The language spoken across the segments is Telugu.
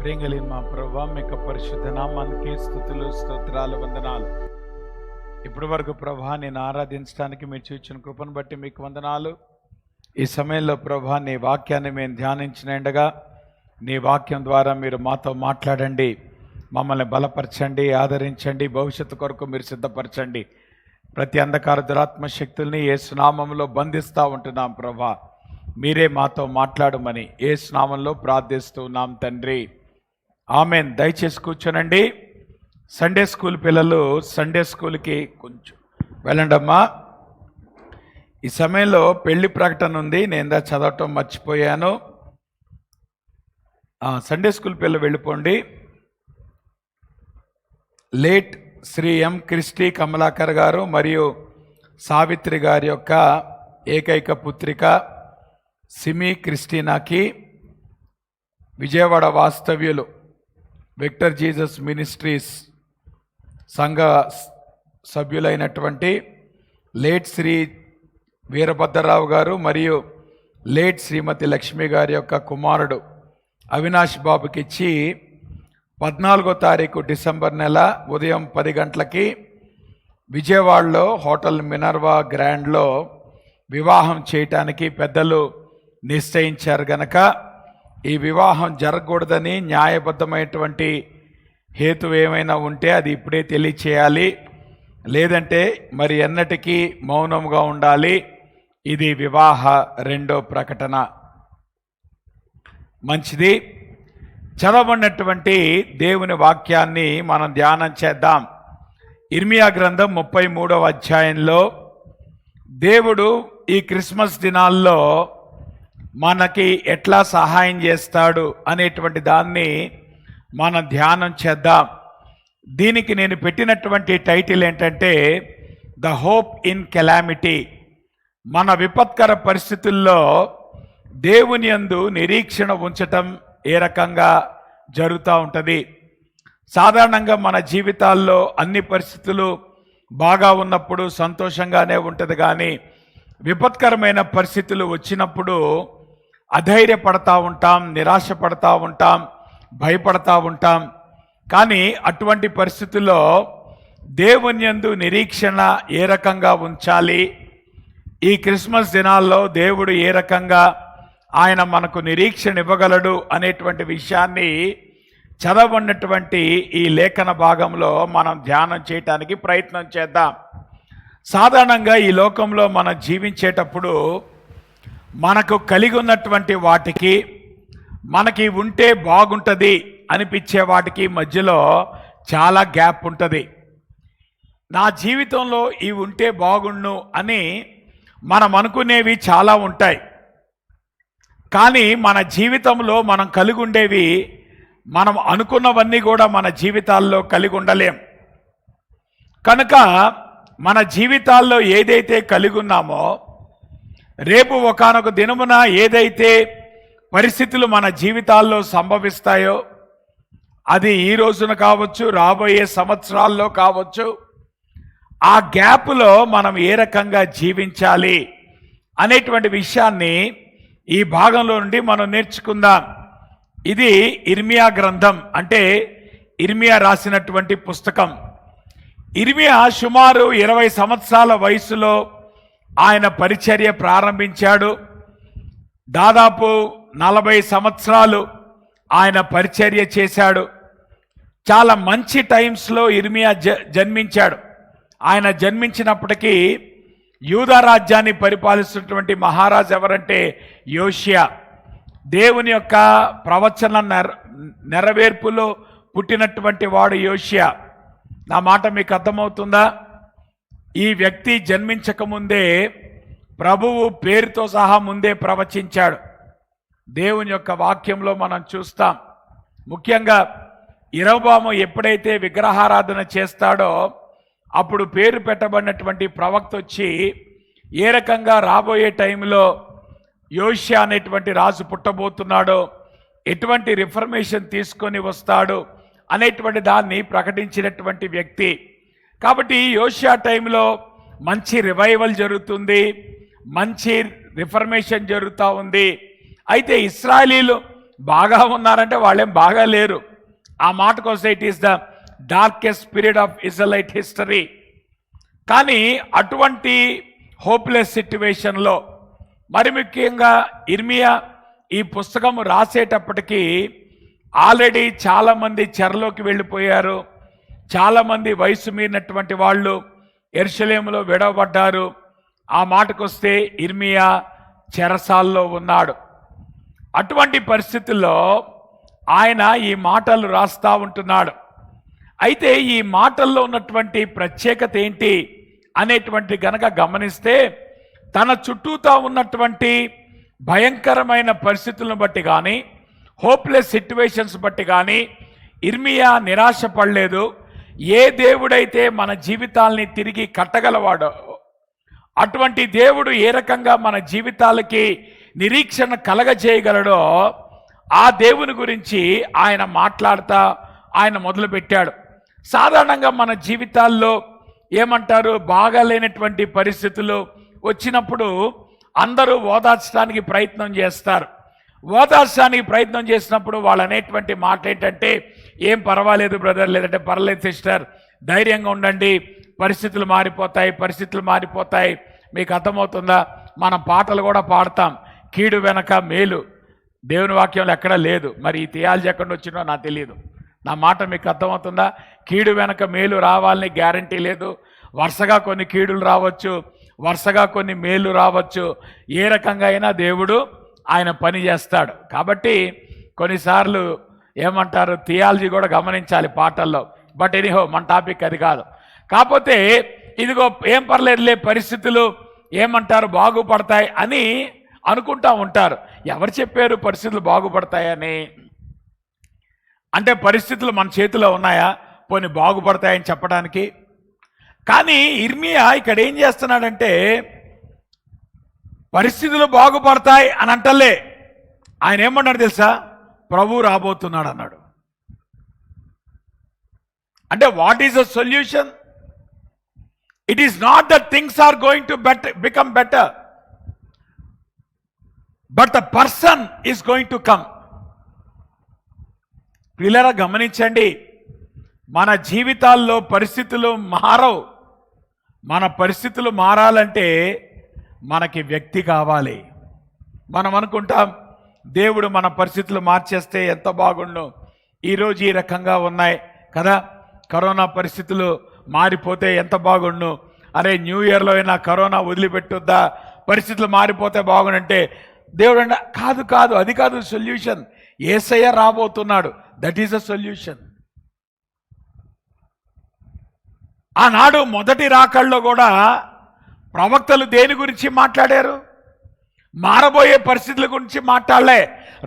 ప్రేంగలి మా ప్రభా మీకు పరిశుద్ధ నామానికి స్తుతులు స్తోత్రాలు వందనాలు. ఇప్పటి వరకు ప్రభా నేను ఆరాధించడానికి మీరు చూచిన కృపను బట్టి మీకు వందనాలు. ఈ సమయంలో ప్రభా నీ వాక్యాన్ని మేము ధ్యానించినగా నీ వాక్యం ద్వారా మీరు మాతో మాట్లాడండి, మమ్మల్ని బలపరచండి, ఆదరించండి, భవిష్యత్తు కొరకు మీరు సిద్ధపరచండి. ప్రతి అంధకార దురాత్మ శక్తుల్ని యేసు నామములో బంధిస్తూ ఉంటున్నాం ప్రభా. మీరే మాతో మాట్లాడమని యేసు నామంలో ప్రార్థిస్తూ ఉన్నాం తండ్రి, ఆమెన్. దయచేసి కూర్చోనండి. సండే స్కూల్ పిల్లలు సండే స్కూల్కి కొంచెం వెళ్ళండమ్మా. ఈ సమయంలో పెళ్లి ప్రకటన ఉంది, నేను చదవటం మర్చిపోయాను. సండే స్కూల్ పిల్లలు వెళ్ళిపోండి. లేట్ శ్రీ ఎం క్రిస్టి కమలాకర్ గారు మరియు సావిత్రి గారి యొక్క ఏకైక పుత్రిక సిమి క్రిస్టినాకి విజయవాడ వాస్తవ్యులు విక్టర్ జీసస్ మినిస్ట్రీస్ సంఘ సభ్యులైనటువంటి లేట్ శ్రీ వీరభద్రరావు గారు మరియు లేట్ శ్రీమతి లక్ష్మి గారి యొక్క కుమారుడు అవినాష్ బాబుకి ఇచ్చి 14వ తారీఖు డిసెంబర్ నెల ఉదయం 10 గంటలకి విజయవాడలో హోటల్ మినర్వా గ్రాండ్లో వివాహం చేయటానికి పెద్దలు నిశ్చయించారు గనక ఈ వివాహం జరగకూడదని న్యాయబద్ధమైనటువంటి హేతు ఏమైనా ఉంటే అది ఇప్పుడే తెలియచేయాలి, లేదంటే మరి ఎన్నటికీ మౌనంగా ఉండాలి. ఇది వివాహ రెండో ప్రకటన. మంచిది. చదవబడినటువంటి దేవుని వాక్యాన్ని మనం ధ్యానం చేద్దాం. ఇర్మియా గ్రంథం 33వ అధ్యాయంలో దేవుడు ఈ క్రిస్మస్ దినాల్లో మనకి ఎట్లా సహాయం చేస్తాడు అనేటువంటి దాన్ని మనం ధ్యానం చేద్దాం. దీనికి నేను పెట్టినటువంటి టైటిల్ ఏంటంటే ద హోప్ ఇన్ కెలామిటీ. మన విపత్కర పరిస్థితుల్లో దేవుని యందు నిరీక్షణ ఉంచటం ఏ రకంగా జరుగుతూ ఉంటుంది. సాధారణంగా మన జీవితాల్లో అన్ని పరిస్థితులు బాగా ఉన్నప్పుడు సంతోషంగానే ఉంటుంది, కానీ విపత్కరమైన పరిస్థితులు వచ్చినప్పుడు అధైర్యపడతా ఉంటాం, నిరాశపడతా ఉంటాం, భయపడతా ఉంటాం. కానీ అటువంటి పరిస్థితుల్లో దేవుని యందు నిరీక్షణ ఏ రకంగా ఉంచాలి, ఈ క్రిస్మస్ దినాల్లో దేవుడు ఏ రకంగా ఆయన మనకు నిరీక్షణ ఇవ్వగలడు అనేటువంటి విషయాన్ని చదవబడినటువంటి ఈ లేఖన భాగంలో మనం ధ్యానం చేయటానికి ప్రయత్నం చేద్దాం. సాధారణంగా ఈ లోకంలో మనం జీవించేటప్పుడు మనకు కలిగి ఉన్నటువంటి వాటికి మనకి ఉంటే బాగుంటుంది అనిపించే వాటికి మధ్యలో చాలా గ్యాప్ ఉంటుంది. నా జీవితంలో ఇవి ఉంటే బాగుండు అని మనం అనుకునేవి చాలా ఉంటాయి, కానీ మన జీవితంలో మనం కలిగి ఉండేవి మనం అనుకున్నవన్నీ కూడా మన జీవితాల్లో కలిగి ఉండలేం. కనుక మన జీవితాల్లో ఏదైతే కలిగి ఉన్నామో రేపు ఒకానొక దినమున ఏదైతే పరిస్థితులు మన జీవితాల్లో సంభవిస్తాయో అది ఈ రోజున కావచ్చు, రాబోయే సంవత్సరాల్లో కావచ్చు, ఆ గ్యాప్లో మనం ఏ రకంగా జీవించాలి అనేటువంటి విషయాన్ని ఈ భాగంలో నుండి మనం నేర్చుకుందాం. ఇది ఇర్మియా గ్రంథం, అంటే ఇర్మియా రాసినటువంటి పుస్తకం. ఇర్మియా సుమారు 20 సంవత్సరాల వయసులో ఆయన పరిచర్య ప్రారంభించాడు. దాదాపు 40 సంవత్సరాలు ఆయన పరిచర్య చేశాడు. చాలా మంచి టైమ్స్లో ఇర్మియా జన్మించాడు. ఆయన జన్మించినప్పటికీ యూదా రాజ్యాన్ని పరిపాలిస్తున్నటువంటి మహారాజు ఎవరంటే యోషియా. దేవుని యొక్క ప్రవచన నెరవేర్పులో పుట్టినటువంటి వాడు యోషియా. నా మాట మీకు అర్థమవుతుందా? ఈ వ్యక్తి జన్మించకముందే ప్రభువు పేరుతో సహా ముందే ప్రవచించాడు. దేవుని యొక్క వాక్యంలో మనం చూస్తాం. ముఖ్యంగా యెరొబోము ఎప్పుడైతే విగ్రహారాధన చేస్తాడో అప్పుడు పేరు పెట్టబడినటువంటి ప్రవక్త వచ్చి ఏ రకంగా రాబోయే టైంలో యోషియా అనేటువంటి రాజు పుట్టబోతున్నాడో, ఎటువంటి రిఫర్మేషన్ తీసుకొని వస్తాడు అనేటువంటి దాన్ని ప్రకటించినటువంటి వ్యక్తి. కాబట్టి యోషియా టైంలో మంచి రివైవల్ జరుగుతుంది, మంచి రిఫర్మేషన్ జరుగుతూ ఉంది. అయితే ఇశ్రాయేలీలు బాగా ఉన్నారంటే వాళ్ళేం బాగా లేరు. ఆ మాటకు వస్తే it is the darkest period of Israelite history. కానీ అటువంటి హోప్లెస్ సిట్యువేషన్లో మరి ముఖ్యంగా ఇర్మియా ఈ పుస్తకం రాసేటప్పటికీ ఆల్రెడీ చాలామంది చెరలోకి వెళ్ళిపోయారు. చాలామంది వయసు మీరినటువంటి వాళ్ళు యెరూషలేములో విడవబడ్డారు. ఆ మాటకొస్తే ఇర్మియా చెరసాల్లో ఉన్నాడు. అటువంటి పరిస్థితుల్లో ఆయన ఈ మాటలు రాస్తా ఉంటున్నాడు. అయితే ఈ మాటల్లో ఉన్నటువంటి ప్రత్యేకత ఏంటి అనేటువంటి గనక గమనిస్తే, తన చుట్టూతా ఉన్నటువంటి భయంకరమైన పరిస్థితులను బట్టి కానీ, హోప్లెస్ సిట్యువేషన్స్ బట్టి కానీ ఇర్మియా నిరాశ పడలేదు. ఏ దేవుడైతే మన జీవితాల్ని తిరిగి కట్టగలవాడో అటువంటి దేవుడు ఏ రకంగా మన జీవితాలకి నిరీక్షణ కలగజేయగలడో ఆ దేవుని గురించి ఆయన మాట్లాడుతా ఆయన మొదలుపెట్టాడు. సాధారణంగా మన జీవితాల్లో ఏమంటారు, బాగాలేనటువంటి పరిస్థితులు వచ్చినప్పుడు అందరూ ఓదార్చడానికి ప్రయత్నం చేస్తారు. ఓదార్చడానికి ప్రయత్నం చేసినప్పుడు వాళ్ళు అనేటువంటి మాట ఏంటంటే, ఏం పర్వాలేదు బ్రదర్, లేదంటే పర్లేదు సిస్టర్, ధైర్యంగా ఉండండి, పరిస్థితులు మారిపోతాయి, పరిస్థితులు మారిపోతాయి. మీకు అర్థమవుతుందా? మన పాటలు కూడా పాడతాం, కీడు వెనక మేలు. దేవుని వాక్యంలో ఎక్కడా లేదు. మరి ఈ థియాలజీ ఎక్కడి వచ్చినో నాకు తెలియదు. నా మాట మీకు అర్థమవుతుందా? కీడు వెనక మేలు రావాలని గ్యారంటీ లేదు. వరుసగా కొన్ని కీడులు రావచ్చు, వరుసగా కొన్ని మేలు రావచ్చు. ఏ రకంగా అయినా దేవుడు ఆయన పని చేస్తాడు. కాబట్టి కొన్నిసార్లు ఏమంటారు, థియాలజీ కూడా గమనించాలి పాటల్లో. బట్ ఎనీహో మన టాపిక్ అది కాదు. కాకపోతే ఇదిగో ఏం పర్లేదులే, పరిస్థితులు ఏమంటారు బాగుపడతాయి అని అనుకుంటా ఉంటారు. ఎవరు చెప్పారు పరిస్థితులు బాగుపడతాయని? అంటే పరిస్థితులు మన చేతిలో ఉన్నాయా పోనీ బాగుపడతాయని చెప్పడానికి? కానీ ఇర్మియా ఇక్కడ ఏం చేస్తున్నాడంటే, పరిస్థితులు బాగుపడతాయి అని అంటలే. ఆయన ఏమన్నాడు తెలుసా? ప్రభు రాబోతున్నాడు అన్నాడు. అంటే what is the solution? It is not that things are going to become better, but the person is going to come. పిల్లరా గమనించండి, మన జీవితాల్లో పరిస్థితులు మారవు. మన పరిస్థితులు మారాలంటే మనకి వ్యక్తి కావాలి. మనం అనుకుంటాం దేవుడు మన పరిస్థితులు మార్చేస్తే ఎంత బాగుండు, ఈరోజు ఈ రకంగా ఉన్నాయి కదా, కరోనా పరిస్థితులు మారిపోతే ఎంత బాగుండు, అరే న్యూ ఇయర్లో అయినా కరోనా వదిలిపెట్టుద్దా, పరిస్థితులు మారిపోతే బాగుండంటే దేవుడు అంటే కాదు కాదు, అది కాదు సొల్యూషన్. యేసయ్య రాబోతున్నాడు, దట్ ఈస్ ద సొల్యూషన్. ఆనాడు మొదటి రాకల్లో కూడా ప్రవక్తలు దేని గురించి మాట్లాడారు? మారబోయే పరిస్థితుల గురించి మాట్లాడలే,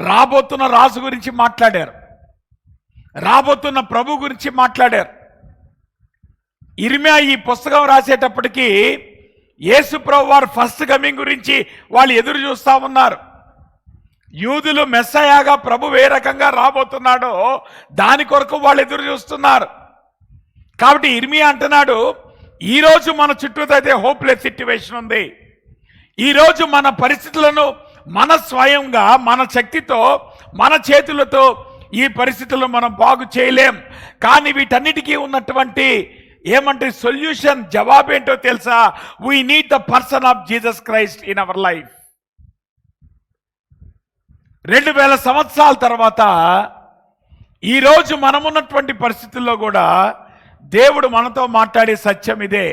రాబోతున్న రాజు గురించి మాట్లాడారు, రాబోతున్న ప్రభు గురించి మాట్లాడారు. ఇర్మియా ఈ పుస్తకం రాసేటప్పటికీ యేసు ప్రభు వారు ఫస్ట్ కమింగ్ గురించి వాళ్ళు ఎదురు చూస్తూ ఉన్నారు. యూదులు మెస్సయాగా ప్రభు ఏ రకంగా రాబోతున్నాడో దాని కొరకు వాళ్ళు ఎదురు చూస్తున్నారు. కాబట్టి ఇర్మియా అంటున్నాడు, ఈరోజు మన చుట్టూ అయితే హోప్లెస్ సిట్యువేషన్ ఉంది. ఈరోజు మన పరిస్థితులను మన స్వయంగా మన శక్తితో మన చేతులతో ఈ పరిస్థితులను మనం బాగు చేయలేం. కానీ వీటన్నిటికీ ఉన్నటువంటి ఏమంటే సొల్యూషన్, జవాబేంటో తెలుసా? We need the person of Jesus Christ in our life. 2000 సంవత్సరాల తర్వాత ఈరోజు మనమున్నటువంటి పరిస్థితుల్లో కూడా దేవుడు మనతో మాట్లాడే సత్యం ఇదే.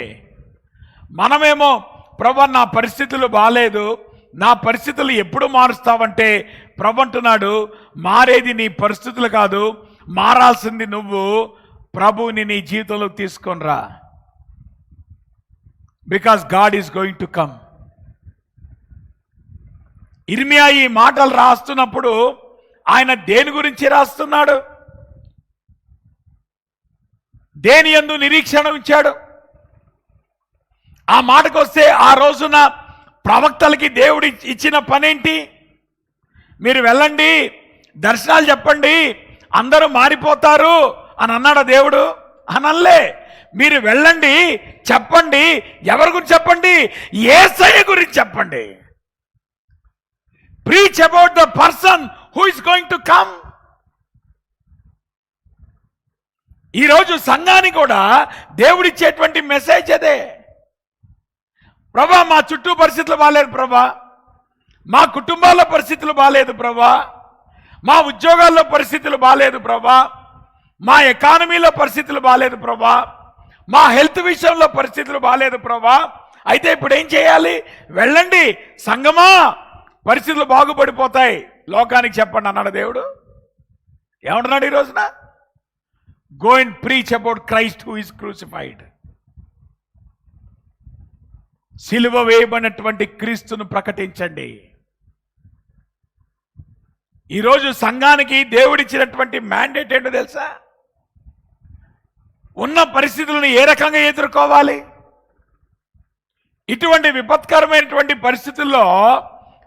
మనమేమో ప్రభు నా పరిస్థితులు బాలేదు, నా పరిస్థితులు ఎప్పుడు మారుస్తావంటే ప్రభు అంటున్నాడు, మారేది నీ పరిస్థితులు కాదు, మారాల్సింది నువ్వు. ప్రభువుని నీ జీవితంలోకి తీసుకొని రా, because God is going to come. ఇర్మియా ఈ మాటలు రాస్తున్నప్పుడు ఆయన దేని గురించి రాస్తున్నాడు? దేని యందు నిరీక్షణ ఉంచాడు? ఆ మాటకు వస్తే ఆ రోజున ప్రవక్తలకి దేవుడు ఇచ్చిన పనేంటి? మీరు వెళ్ళండి, దర్శనాలు చెప్పండి, అందరూ మారిపోతారు అని అన్నాడు దేవుడు? అనలే. మీరు వెళ్ళండి, చెప్పండి. ఎవరి గురించి చెప్పండి? యేసయ్య గురించి చెప్పండి. Preach about the person who is going to come. ఈరోజు సంఘానికి కూడా దేవుడిచ్చేటువంటి మెసేజ్ అదే. ప్రభా, మా చుట్టూ పరిస్థితులు బాగాలేదు ప్రభా, మా కుటుంబాల్లో పరిస్థితులు బాగాలేదు ప్రభా, మా ఉద్యోగాల్లో పరిస్థితులు బాగాలేదు ప్రభా, మా ఎకానమీలో పరిస్థితులు బాగాలేదు ప్రభా, మా హెల్త్ విషయంలో పరిస్థితులు బాగాలేదు ప్రభా. అయితే ఇప్పుడు ఏం చేయాలి? వెళ్ళండి సంఘమా, పరిస్థితులు బాగుపడిపోతాయి, లోకానికి చెప్పండి అన్నాడు దేవుడు. ఏమంటున్నాడు ఈ రోజున? Go and preach about Christ who is crucified. సిలువ వేయబడినటువంటి క్రీస్తును ప్రకటించండి. ఈరోజు సంఘానికి దేవుడిచ్చినటువంటి మ్యాండేట్ ఏంటో తెలుసా? ఉన్న పరిస్థితులను ఏ రకంగా ఎదుర్కోవాలి, ఇటువంటి విపత్కరమైనటువంటి పరిస్థితుల్లో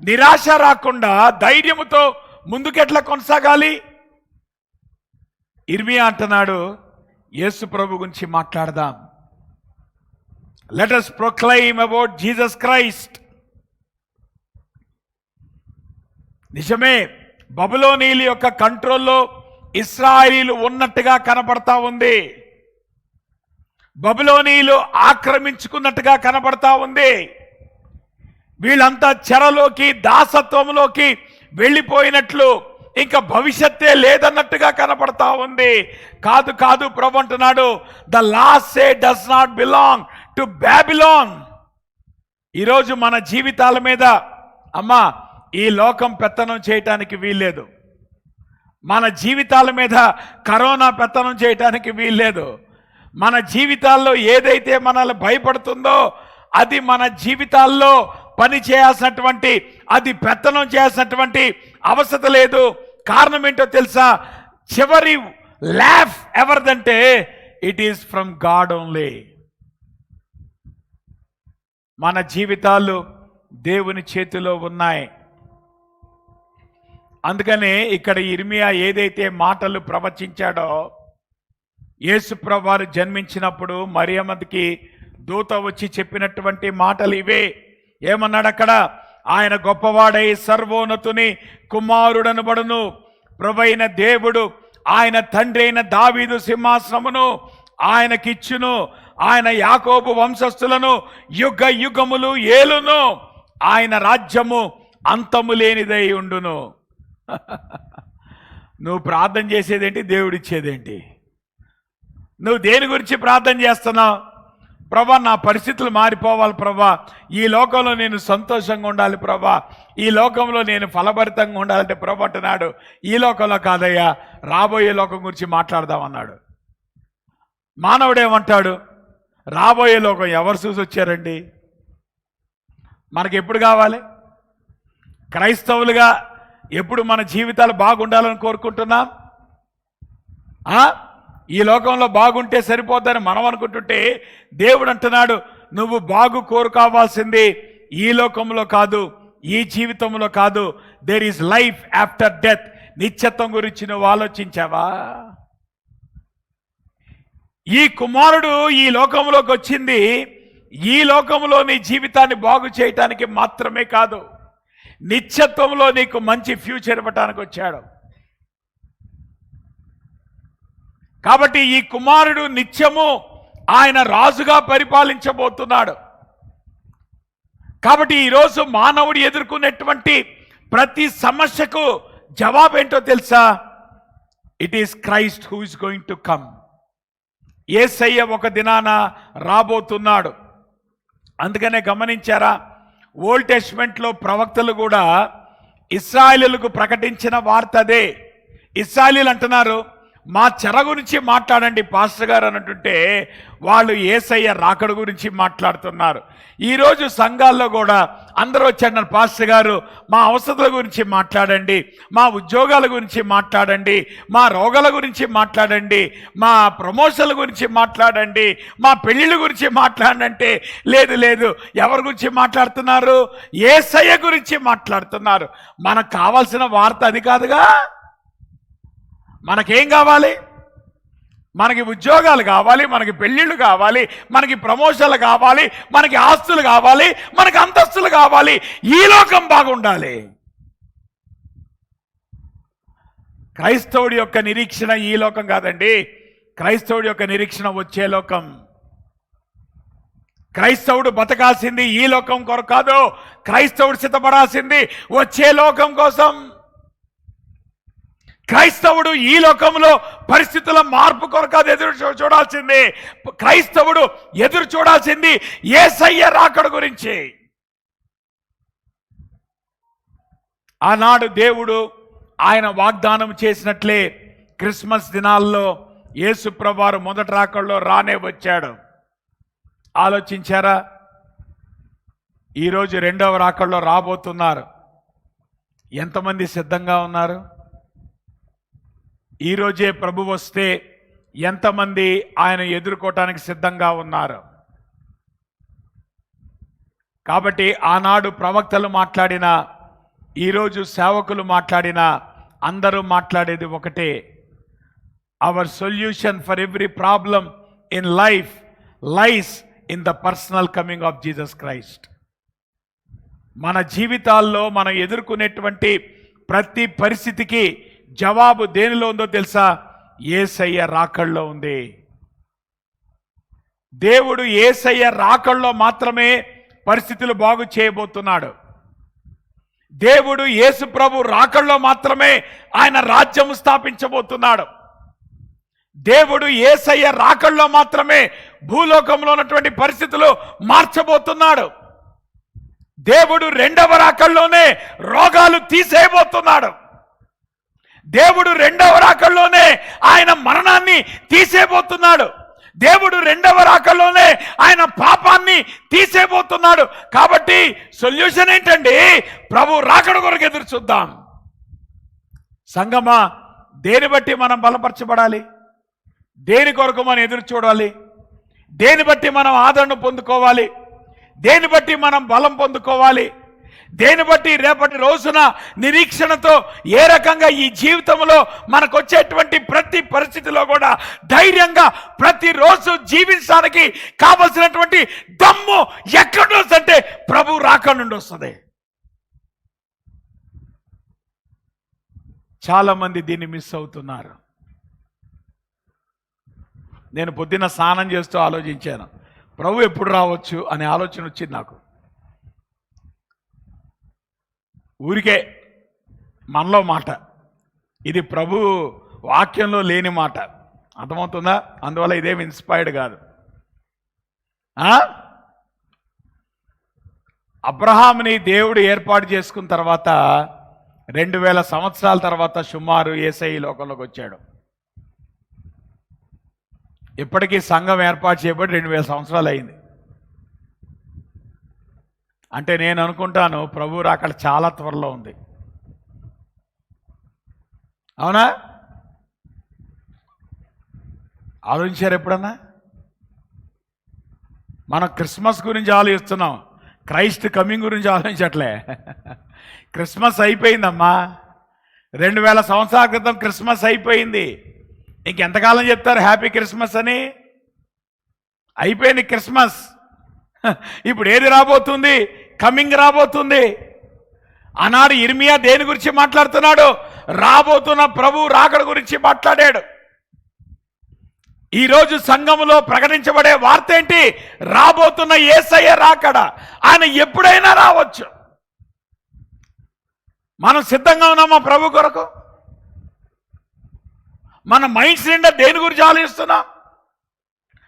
నిరాశ రాకుండా ధైర్యముతో ముందుకెట్లా కొనసాగాలి. ఇర్మియా అంటున్నాడు, యేసు ప్రభు గురించి మాట్లాడదాం. Let us proclaim about Jesus Christ. నిజమే, బబులోనీయుల యొక్క కంట్రోల్లో ఇశ్రాయేలీలు ఉన్నట్టుగా కనపడతా ఉంది, బబులోనీయులు ఆక్రమించుకున్నట్టుగా కనపడతా ఉంది. వీళ్ళంతా చెరలోకి, దాసత్వంలోకి వెళ్ళిపోయినట్లు, ఇంకా భవిష్యత్తే లేదన్నట్టుగా కనపడతా ఉంది. కాదు కాదు, ప్రభు అంటున్నాడు, the last say does not belong to Babylon. ఈరోజు మన జీవితాల మీద అమ్మా ఈ లోకం పెత్తనం చేయటానికి వీల్లేదు, మన జీవితాల మీద కరోనా పెత్తనం చేయటానికి వీల్లేదు. మన జీవితాల్లో ఏదైతే మనల్ని భయపడుతుందో అది మన జీవితాల్లో పని చేయాల్సినటువంటి, అది పెత్తనం చేయాల్సినటువంటి అవసరం లేదు. కారణం ఏంటో తెలుసా? చివరి లాఫ్ ఎవరిదంటే it is from God only. మన జీవితాలు దేవుని చేతిలో ఉన్నాయి. అందుకనే ఇక్కడ ఇర్మియా ఏదైతే మాటలు ప్రవచించాడో, యేసు ప్రభువారు జన్మించినప్పుడు మరియమ్మకి దూత వచ్చి చెప్పినటువంటి మాటలు ఇవే. ఏమన్నాడు అక్కడ? ఆయన గొప్పవాడై సర్వోన్నతుని కుమారుడనబడును, ప్రభువైన దేవుడు ఆయన తండ్రి అయిన దావీదు సింహాసనమును ఆయనకిచ్చును, ఆయన యాకోబు వంశస్థులను యుగ యుగములు ఏలును, ఆయన రాజ్యము అంతము లేనిదై ఉండును. నువ్వు ప్రార్థన చేసేదేంటి, దేవుడిచ్చేదేంటి? నువ్వు దేని గురించి ప్రార్థన చేస్తున్నావు? ప్రభా, నా పరిస్థితులు మారిపోవాలి ప్రభా, ఈ లోకంలో నేను సంతోషంగా ఉండాలి ప్రభా, ఈ లోకంలో నేను ఫలభరితంగా ఉండాలంటే ప్రభు అంటున్నాడు, ఈ లోకంలో కాదయ్యా, రాబోయే లోకం గురించి మాట్లాడదామన్నాడు. మానవుడు ఏమంటాడు? రాబోయే లోకం ఎవరు చూసి వచ్చారండి? మనకి ఎప్పుడు కావాలి? క్రైస్తవులుగా ఎప్పుడు మన జీవితాలు బాగుండాలని కోరుకుంటున్నాం? ఈ లోకంలో బాగుంటే సరిపోద్దని మనం అనుకుంటుంటే దేవుడు అంటున్నాడు, నువ్వు బాగు కోరుకోవాల్సింది ఈ లోకంలో కాదు, ఈ జీవితంలో కాదు. There is life after death. నిత్యత్వం గురించి నువ్వు ఆలోచించావా? ఈ కుమారుడు ఈ లోకంలోకి వచ్చింది ఈ లోకంలో నీ జీవితాన్ని బాగు చేయటానికి మాత్రమే కాదు, నిత్యత్వంలో నీకు మంచి ఫ్యూచర్ ఇవ్వటానికి వచ్చాడు. కాబట్టి ఈ కుమారుడు నిత్యము ఆయన రాజుగా పరిపాలించబోతున్నాడు. కాబట్టి ఈరోజు మానవుడు ఎదుర్కొనేటువంటి ప్రతి సమస్యకు జవాబేంటో తెలుసా? It is Christ who is going to come. యేసయ్య ఒక దినాన రాబోతున్నాడు. అందుకనే గమనించారా, ఓల్డ్ టెస్ట్మెంట్లో ప్రవక్తలు కూడా ఇశ్రాయేలులకు ప్రకటించిన వార్త అదే. ఇశ్రాయేలీలు అంటున్నారు, మా చెర గురించి మాట్లాడండి పాస్టర్ గారు అన్నట్టుంటే వాళ్ళు యేసయ్య రాకడ గురించి మాట్లాడుతున్నారు. ఈరోజు సంఘాల్లో కూడా అందరూ వచ్చారు, పాస్టర్ గారు మా అవసరాల గురించి మాట్లాడండి, మా ఉద్యోగాల గురించి మాట్లాడండి, మా రోగాల గురించి మాట్లాడండి, మా ప్రమోషన్ల గురించి మాట్లాడండి, మా పెళ్ళిళ్ళ గురించి మాట్లాడంటే లేదు లేదు, ఎవరి గురించి మాట్లాడుతున్నారు? యేసయ్య గురించి మాట్లాడుతున్నారు. మనకు కావాల్సిన వార్త అది కాదుగా. మనకేం కావాలి? మనకి ఉద్యోగాలు కావాలి, మనకి పెళ్ళిళ్ళు కావాలి, మనకి ప్రమోషన్లు కావాలి, మనకి ఆస్తులు కావాలి, మనకి అంతస్తులు కావాలి, ఈ లోకం బాగుండాలి. క్రైస్తవుడి యొక్క నిరీక్షణ ఈ లోకం కాదండి. క్రైస్తవుడి యొక్క నిరీక్షణ వచ్చే లోకం. క్రైస్తవుడు బతకాల్సింది ఈ లోకం కొరకు కాదు. క్రైస్తవుడు సిద్ధపడాల్సింది వచ్చే లోకం కోసం. క్రైస్తవుడు ఈ లోకంలో పరిస్థితుల మార్పు కొరకు అది ఎదురు చూడాల్సింది. క్రైస్తవుడు ఎదురు చూడాల్సింది యేసయ్య రాకడ గురించి. ఆనాడు దేవుడు ఆయన వాగ్దానం చేసినట్లే క్రిస్మస్ దినాల్లో యేసు ప్రభువారు మొదటి రాకడలో రానే వచ్చాడు. ఆలోచించారా? ఈరోజు రెండవ రాకడలో రాబోతున్నారు. ఎంతమంది సిద్ధంగా ఉన్నారు? ఈరోజే ప్రభు వస్తే ఎంతమంది ఆయన ఎదుర్కోవటానికి సిద్ధంగా ఉన్నారు? కాబట్టి ఆనాడు ప్రవక్తలు మాట్లాడిన, ఈరోజు సేవకులు మాట్లాడిన, అందరూ మాట్లాడేది ఒకటే. Our solution for every problem in life lies in the personal coming of Jesus Christ. మన జీవితాల్లో మనం ఎదుర్కొనేటువంటి ప్రతి పరిస్థితికి జవాబు దేనిలో ఉందో తెలుసా? యేసయ్య రాకడలో ఉంది. దేవుడు యేసయ్య రాకడలో మాత్రమే పరిస్థితులు బాగు చేయబోతున్నాడు. దేవుడు యేసు ప్రభు రాకడలో మాత్రమే ఆయన రాజ్యం స్థాపించబోతున్నాడు. దేవుడు యేసయ్య రాకడలో మాత్రమే భూలోకంలో ఉన్నటువంటి పరిస్థితులు మార్చబోతున్నాడు. దేవుడు రెండవ రాకడలోనే రోగాలు తీసేయబోతున్నాడు. దేవుడు రెండవ రాకడలోనే ఆయన మరణాన్ని తీసేయబోతున్నాడు. దేవుడు రెండవ రాకడలోనే ఆయన పాపాన్ని తీసేయబోతున్నాడు. కాబట్టి సొల్యూషన్ ఏంటండి? ప్రభు రాకడ కొరకు ఎదురు చూద్దాం. సంగమా, దేని బట్టి మనం బలపరచబడాలి? దేని కొరకు మనం ఎదురు చూడాలి? దేని బట్టి మనం ఆదరణ పొందుకోవాలి? దేని బట్టి మనం బలం పొందుకోవాలి? దేని బట్టి రేపటి రోజున నిరీక్షణతో ఏ రకంగా ఈ జీవితంలో మనకు వచ్చేటువంటి ప్రతి పరిస్థితిలో కూడా ధైర్యంగా ప్రతిరోజు జీవించడానికి కావలసినటువంటి దమ్ము ఎక్కడి నుంచి అంటే ప్రభు రాక నుండి వస్తుంది. చాలా మంది దీన్ని మిస్ అవుతున్నారు. నేను పొద్దున్న స్నానం చేస్తూ ఆలోచించాను, ప్రభు ఎప్పుడు రావచ్చు అనే ఆలోచన వచ్చింది నాకు. ఊరికే మనలో మాట, ఇది ప్రభు వాక్యంలో లేని మాట. అర్థమవుతుందా? అందువల్ల ఇదేమి ఇన్స్పైర్డ్ కాదు. అబ్రహాముని దేవుడు ఏర్పాటు చేసుకున్న తర్వాత 2000 సంవత్సరాల తర్వాత సుమారు యేసయ్య లోకంలోకి వచ్చాడు. ఇప్పటికీ సంఘం ఏర్పాటు చేయబడి 2000 సంవత్సరాలు అయింది. అంటే నేను అనుకుంటాను ప్రభు రాకడ చాలా త్వరలో ఉంది. అవునా? ఆలోచించారు ఎప్పుడన్నా? మనం క్రిస్మస్ గురించి ఆలోచిస్తున్నాం, క్రైస్ట్ కమింగ్ గురించి ఆలోచించట్లే. క్రిస్మస్ అయిపోయిందమ్మా. 2000 సంవత్సరాల క్రితం క్రిస్మస్ అయిపోయింది. ఇంకెంతకాలం చెప్తారు హ్యాపీ క్రిస్మస్ అని? అయిపోయింది క్రిస్మస్. ఇప్పుడు ఏది రాబోతుంది? కమింగ్ రాబోతుంది. ఆనాడు ఇర్మియా దేని గురించి మాట్లాడుతున్నాడు? రాబోతున్న ప్రభు రాకడ గురించి మాట్లాడాడు. ఈరోజు సంఘములో ప్రకటించబడే వార్త ఏంటి? రాబోతున్న యేసయ్య రాకడ. ఆయన ఎప్పుడైనా రావచ్చు. మనం సిద్ధంగా ఉన్నామా ప్రభు కొరకు? మన మైండ్స్ నిండా దేని గురించి ఆలోచిస్తున్నాం?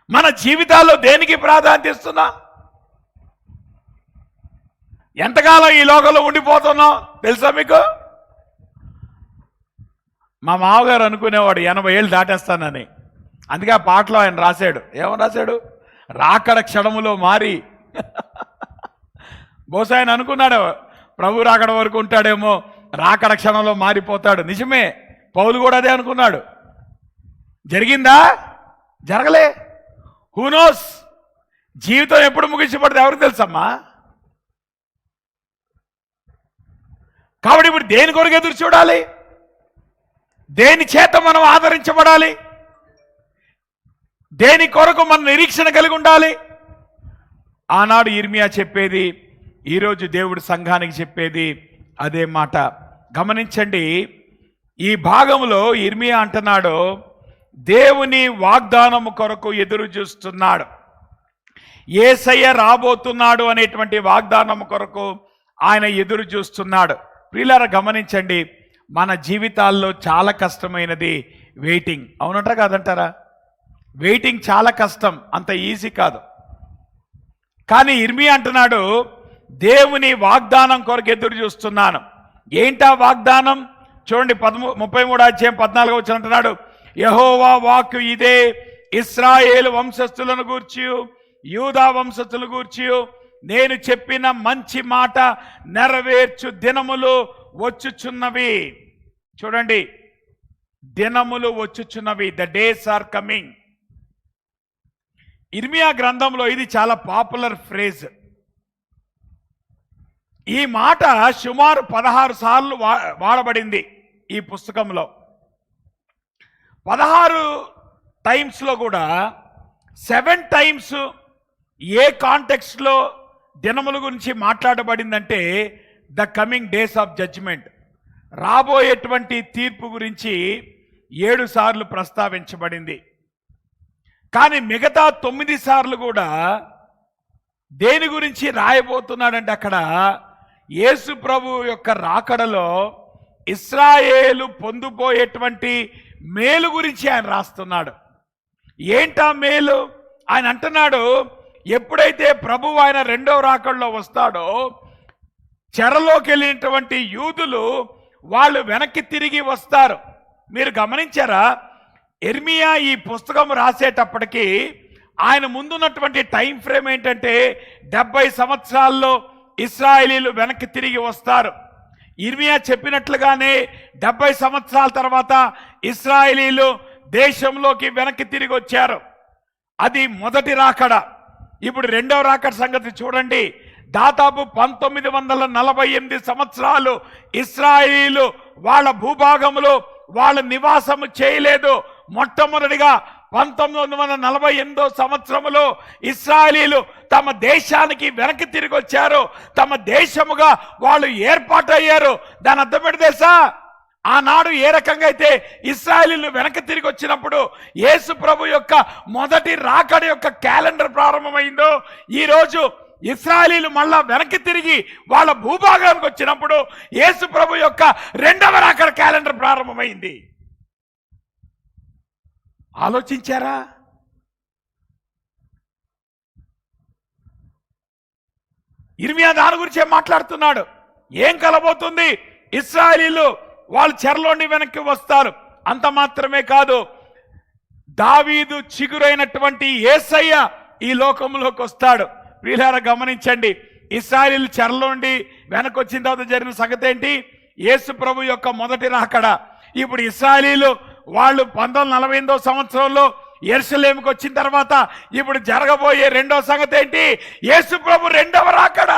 మన జీవితాల్లో దేనికి ప్రాధాన్యత ఇస్తున్నాం? ఎంతకాలం ఈ లోకంలో ఉండిపోతున్నాం తెలుసా మీకు? మా మామగారు అనుకునేవాడు 80 ఏళ్ళు దాటేస్తానని. అందుకే ఆ పాటలో ఆయన రాశాడు. ఏమని రాశాడు? రాకడ క్షణములో మారి. బహుశా ఆయన అనుకున్నాడు ప్రభు రాకడ వరకు ఉంటాడేమో, రాకడ క్షణంలో మారిపోతాడు. నిజమే, పౌలు కూడా అదే అనుకున్నాడు. జరిగిందా? జరగలే. Who knows? జీవితం ఎప్పుడు ముగించబడితే ఎవరికి తెలుసమ్మా? కాబట్టి ఇప్పుడు దేని కొరకు ఎదురు చూడాలి? దేని చేత మనం ఆదరించబడాలి? దేని కొరకు మన నిరీక్షణ కలిగి ఉండాలి? ఆనాడు ఇర్మియా చెప్పేది, ఈరోజు దేవుడు సంఘానికి చెప్పేది అదే మాట. గమనించండి, ఈ భాగంలో ఇర్మియా అంటున్నాడు, దేవుని వాగ్దానము కొరకు ఎదురు చూస్తున్నాడు. యేసయ్య రాబోతున్నాడు అనేటువంటి వాగ్దానము కొరకు ఆయన ఎదురు చూస్తున్నాడు. ప్రియులారా గమనించండి, మన జీవితాల్లో చాలా కష్టమైనది వెయిటింగ్. అవునంటారా కాదంటారా? వెయిటింగ్ చాలా కష్టం, అంత ఈజీ కాదు. కానీ ఇర్మియా అంటున్నాడు, దేవుని వాగ్దానం కొరకు ఎదురు చూస్తున్నాను. ఏంటా వాగ్దానం? చూడండి, 33:14 అంటున్నాడు, యెహోవా వాక్కు ఇదే, ఇశ్రాయేలు వంశస్థులను గూర్చి యూదా వంశస్థులను గూర్చి నేను చెప్పిన మంచి మాట నెరవేర్చు దినములు వచ్చుచున్నవి. చూడండి, దినములు వచ్చుచున్నవి, ద డేస్ ఆర్ కమింగ్. ఇర్మియా గ్రంథంలో ఇది చాలా పాపులర్ ఫ్రేజ్. ఈ మాట సుమారు 16 సార్లు వాడబడింది ఈ పుస్తకంలో. 16 టైమ్స్లో కూడా 7 టైమ్స్ ఏ కాంటెక్స్ట్లో దినముల గురించి మాట్లాడబడిందంటే the coming days of judgement, రాబోయేటువంటి తీర్పు గురించి 7 సార్లు ప్రస్తావించబడింది. కానీ మిగతా 9 సార్లు కూడా దేని గురించి రాయబోతున్నాడంటే అక్కడ యేసు ప్రభు యొక్క రాకడలో ఇశ్రాయేలు పొందుపోయేటువంటి మేలు గురించి ఆయన రాస్తున్నాడు. ఏంటా మేలు? ఆయన అంటున్నాడు, ఎప్పుడైతే ప్రభు ఆయన రెండవ రాకడలో వస్తాడో చెరలోకి వెళ్ళినటువంటి యూదులు వాళ్ళు వెనక్కి తిరిగి వస్తారు. మీరు గమనించారా? ఇర్మియా ఈ పుస్తకం రాసేటప్పటికీ ఆయన ముందున్నటువంటి టైం ఫ్రేమ్ ఏంటంటే 70 సంవత్సరాల్లో ఇశ్రాయేలీలు వెనక్కి తిరిగి వస్తారు. ఇర్మియా చెప్పినట్లుగానే 70 సంవత్సరాల తర్వాత ఇశ్రాయేలీలు దేశంలోకి వెనక్కి తిరిగి వచ్చారు. అది మొదటి రాకడ. ఇప్పుడు రెండవ రాకడ సంగతి చూడండి. దాదాపు 1948 సంవత్సరాలు ఇశ్రాయేలీలు వాళ్ళ భూభాగంలో వాళ్ళ నివాసము చేయలేదు. మొట్టమొదటిగా 1948 సంవత్సరంలో ఇశ్రాయేలీలు తమ దేశానికి వెనక్కి తిరిగి వచ్చారు. తమ దేశముగా వాళ్ళు ఏర్పాటయ్యారు. దాని అర్థం ఏంటి తెలుసా? ఆనాడు ఏ రకంగా అయితే ఇశ్రాయేలీలు వెనక్కి తిరిగి వచ్చినప్పుడు యేసు ప్రభు యొక్క మొదటి రాకడ యొక్క క్యాలెండర్ ప్రారంభమైందో, ఈరోజు ఇశ్రాయేలీలు మళ్ళా వెనక్కి తిరిగి వాళ్ళ భూభాగానికి వచ్చినప్పుడు యేసు ప్రభు యొక్క రెండవ రాకడ క్యాలెండర్ ప్రారంభమైంది. ఆలోచించారా? ఇర్మియా దాని గురించే మాట్లాడుతున్నాడు. ఏం కలబోతుంది? ఇశ్రాయేలీలు వాళ్ళు చెరలోని వెనక్కి వస్తారు. అంత మాత్రమే కాదు, దావీదు చిగురైనటువంటి యేసయ్య ఈ లోకంలోకి వస్తాడు. ప్రియులారా గమనించండి, ఇశ్రాయేలీలు చెరలోండి వెనక్కి వచ్చిన తర్వాత జరిగిన సంగతి ఏంటి? యేసు ప్రభు యొక్క మొదటి రాకడ. ఇప్పుడు ఇశ్రాయేలీలు వాళ్ళు 1948 సంవత్సరంలో యెరూషలేముకి వచ్చిన తర్వాత ఇప్పుడు జరగబోయే రెండవ సంగతి ఏంటి? యేసు ప్రభు రెండవ రాకడ.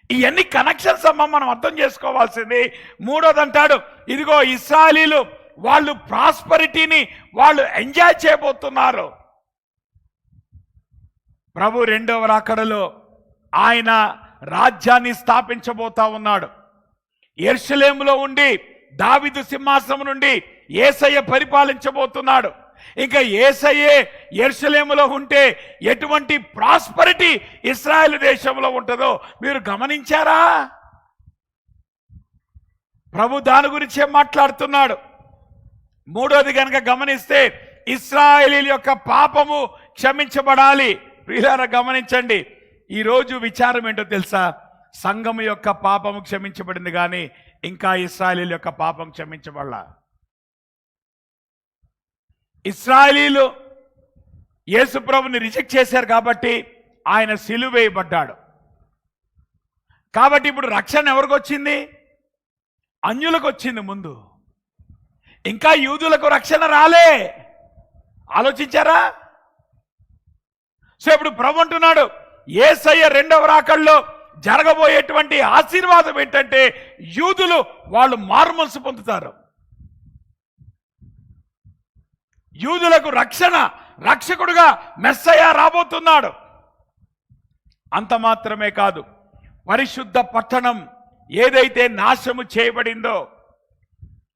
ఇవన్నీ కనెక్షన్స్ అమ్మ మనం అర్థం చేసుకోవాల్సింది. మూడోది అంటాడు, ఇదిగో ఇశ్రాయేలీలు వాళ్ళు ప్రాస్పరిటీని వాళ్ళు ఎంజాయ్ చేయబోతున్నారు. ప్రభు రెండవ రాకడలో ఆయన రాజ్యాన్ని స్థాపించబోతా ఉన్నాడు. యెరూషలేములో ఉండి దావీదు సింహాసనం నుండి యేసయ్య పరిపాలించబోతున్నాడు. ఇంకా యేసయ్యే యెరూషలేములో ఉంటే ఎటువంటి ప్రాస్పరిటీ ఇశ్రాయేలు దేశంలో ఉంటుందో మీరు గమనించారా? ప్రభు దాని గురించే మాట్లాడుతున్నాడు. మూడోది కనుక గమనిస్తే ఇశ్రాయేలీల యొక్క పాపము క్షమించబడాలి. ప్రియులారా గమనించండి, ఈరోజు విచారం ఏంటో తెలుసా? సంఘము యొక్క పాపము క్షమించబడింది కానీ ఇంకా ఇశ్రాయేలీల యొక్క పాపం క్షమించబడలా. ఇశ్రాయేలీలు యేసు ప్రభుని రిజెక్ట్ చేశారు కాబట్టి ఆయన సిలువ వేయబడ్డాడు. కాబట్టి ఇప్పుడు రక్షణ ఎవరికి వచ్చింది? అన్యులకు వచ్చింది ముందు. ఇంకా యూదులకు రక్షణ రాలే. ఆలోచించారా? సో ఇప్పుడు ప్రభు అంటున్నాడు, యేసయ్య రెండవ రాకడలో జరగబోయేటువంటి ఆశీర్వాదం ఏంటంటే యూదులు వాళ్ళు మారుమనసు పొందుతారు. యూదులకు రక్షణ, రక్షకుడుగా మెస్సయ్య రాబోతున్నాడు. అంత మాత్రమే కాదు, పరిశుద్ధ పట్టణం ఏదైతే నాశము చేయబడిందో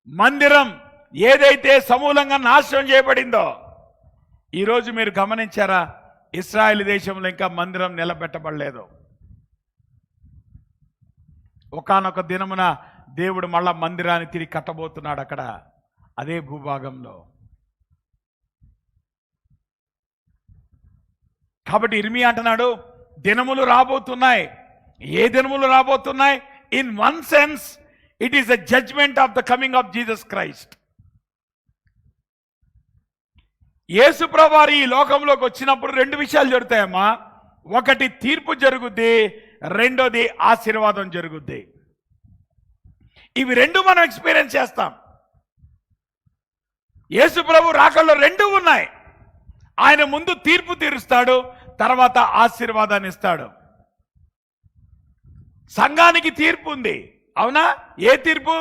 మందిరం ఏదైతే సమూలంగా నాశనం చేయబడిందో, ఈరోజు మీరు గమనించారా? ఇశ్రాయేలు దేశంలో ఇంకా మందిరం నిలబెట్టబడలేదు. ఒకానొక దినమున దేవుడు మళ్ళా మందిరాన్ని తిరిగి కట్టబోతున్నాడు అక్కడ, అదే భూభాగంలో. కాబట్టి ఇర్మియా అంటున్నాడు, దినములు రాబోతున్నాయి. ఏ దినములు రాబోతున్నాయి? In one sense it is a judgement of the coming of Jesus Christ. యేసు ప్రభువారు ఈ లోకంలోకి వచ్చినప్పుడు రెండు విషయాలు జరుగుతాయమ్మా. ఒకటి తీర్పు జరుగుద్ది, రెండోది ఆశీర్వాదం జరుగుద్ది. ఇవి రెండు మనం ఎక్స్పీరియన్స్ చేస్తాం. యేసు ప్రభు రాకల్లో రెండు ఉన్నాయి. ఆయన ముందు తీర్పు తీరుస్తాడు, తర్వాత ఆశీర్వాదాన్ని ఇస్తాడు. సంఘానికి తీర్పు ఉంది, అవునా? ఏ తీర్పు?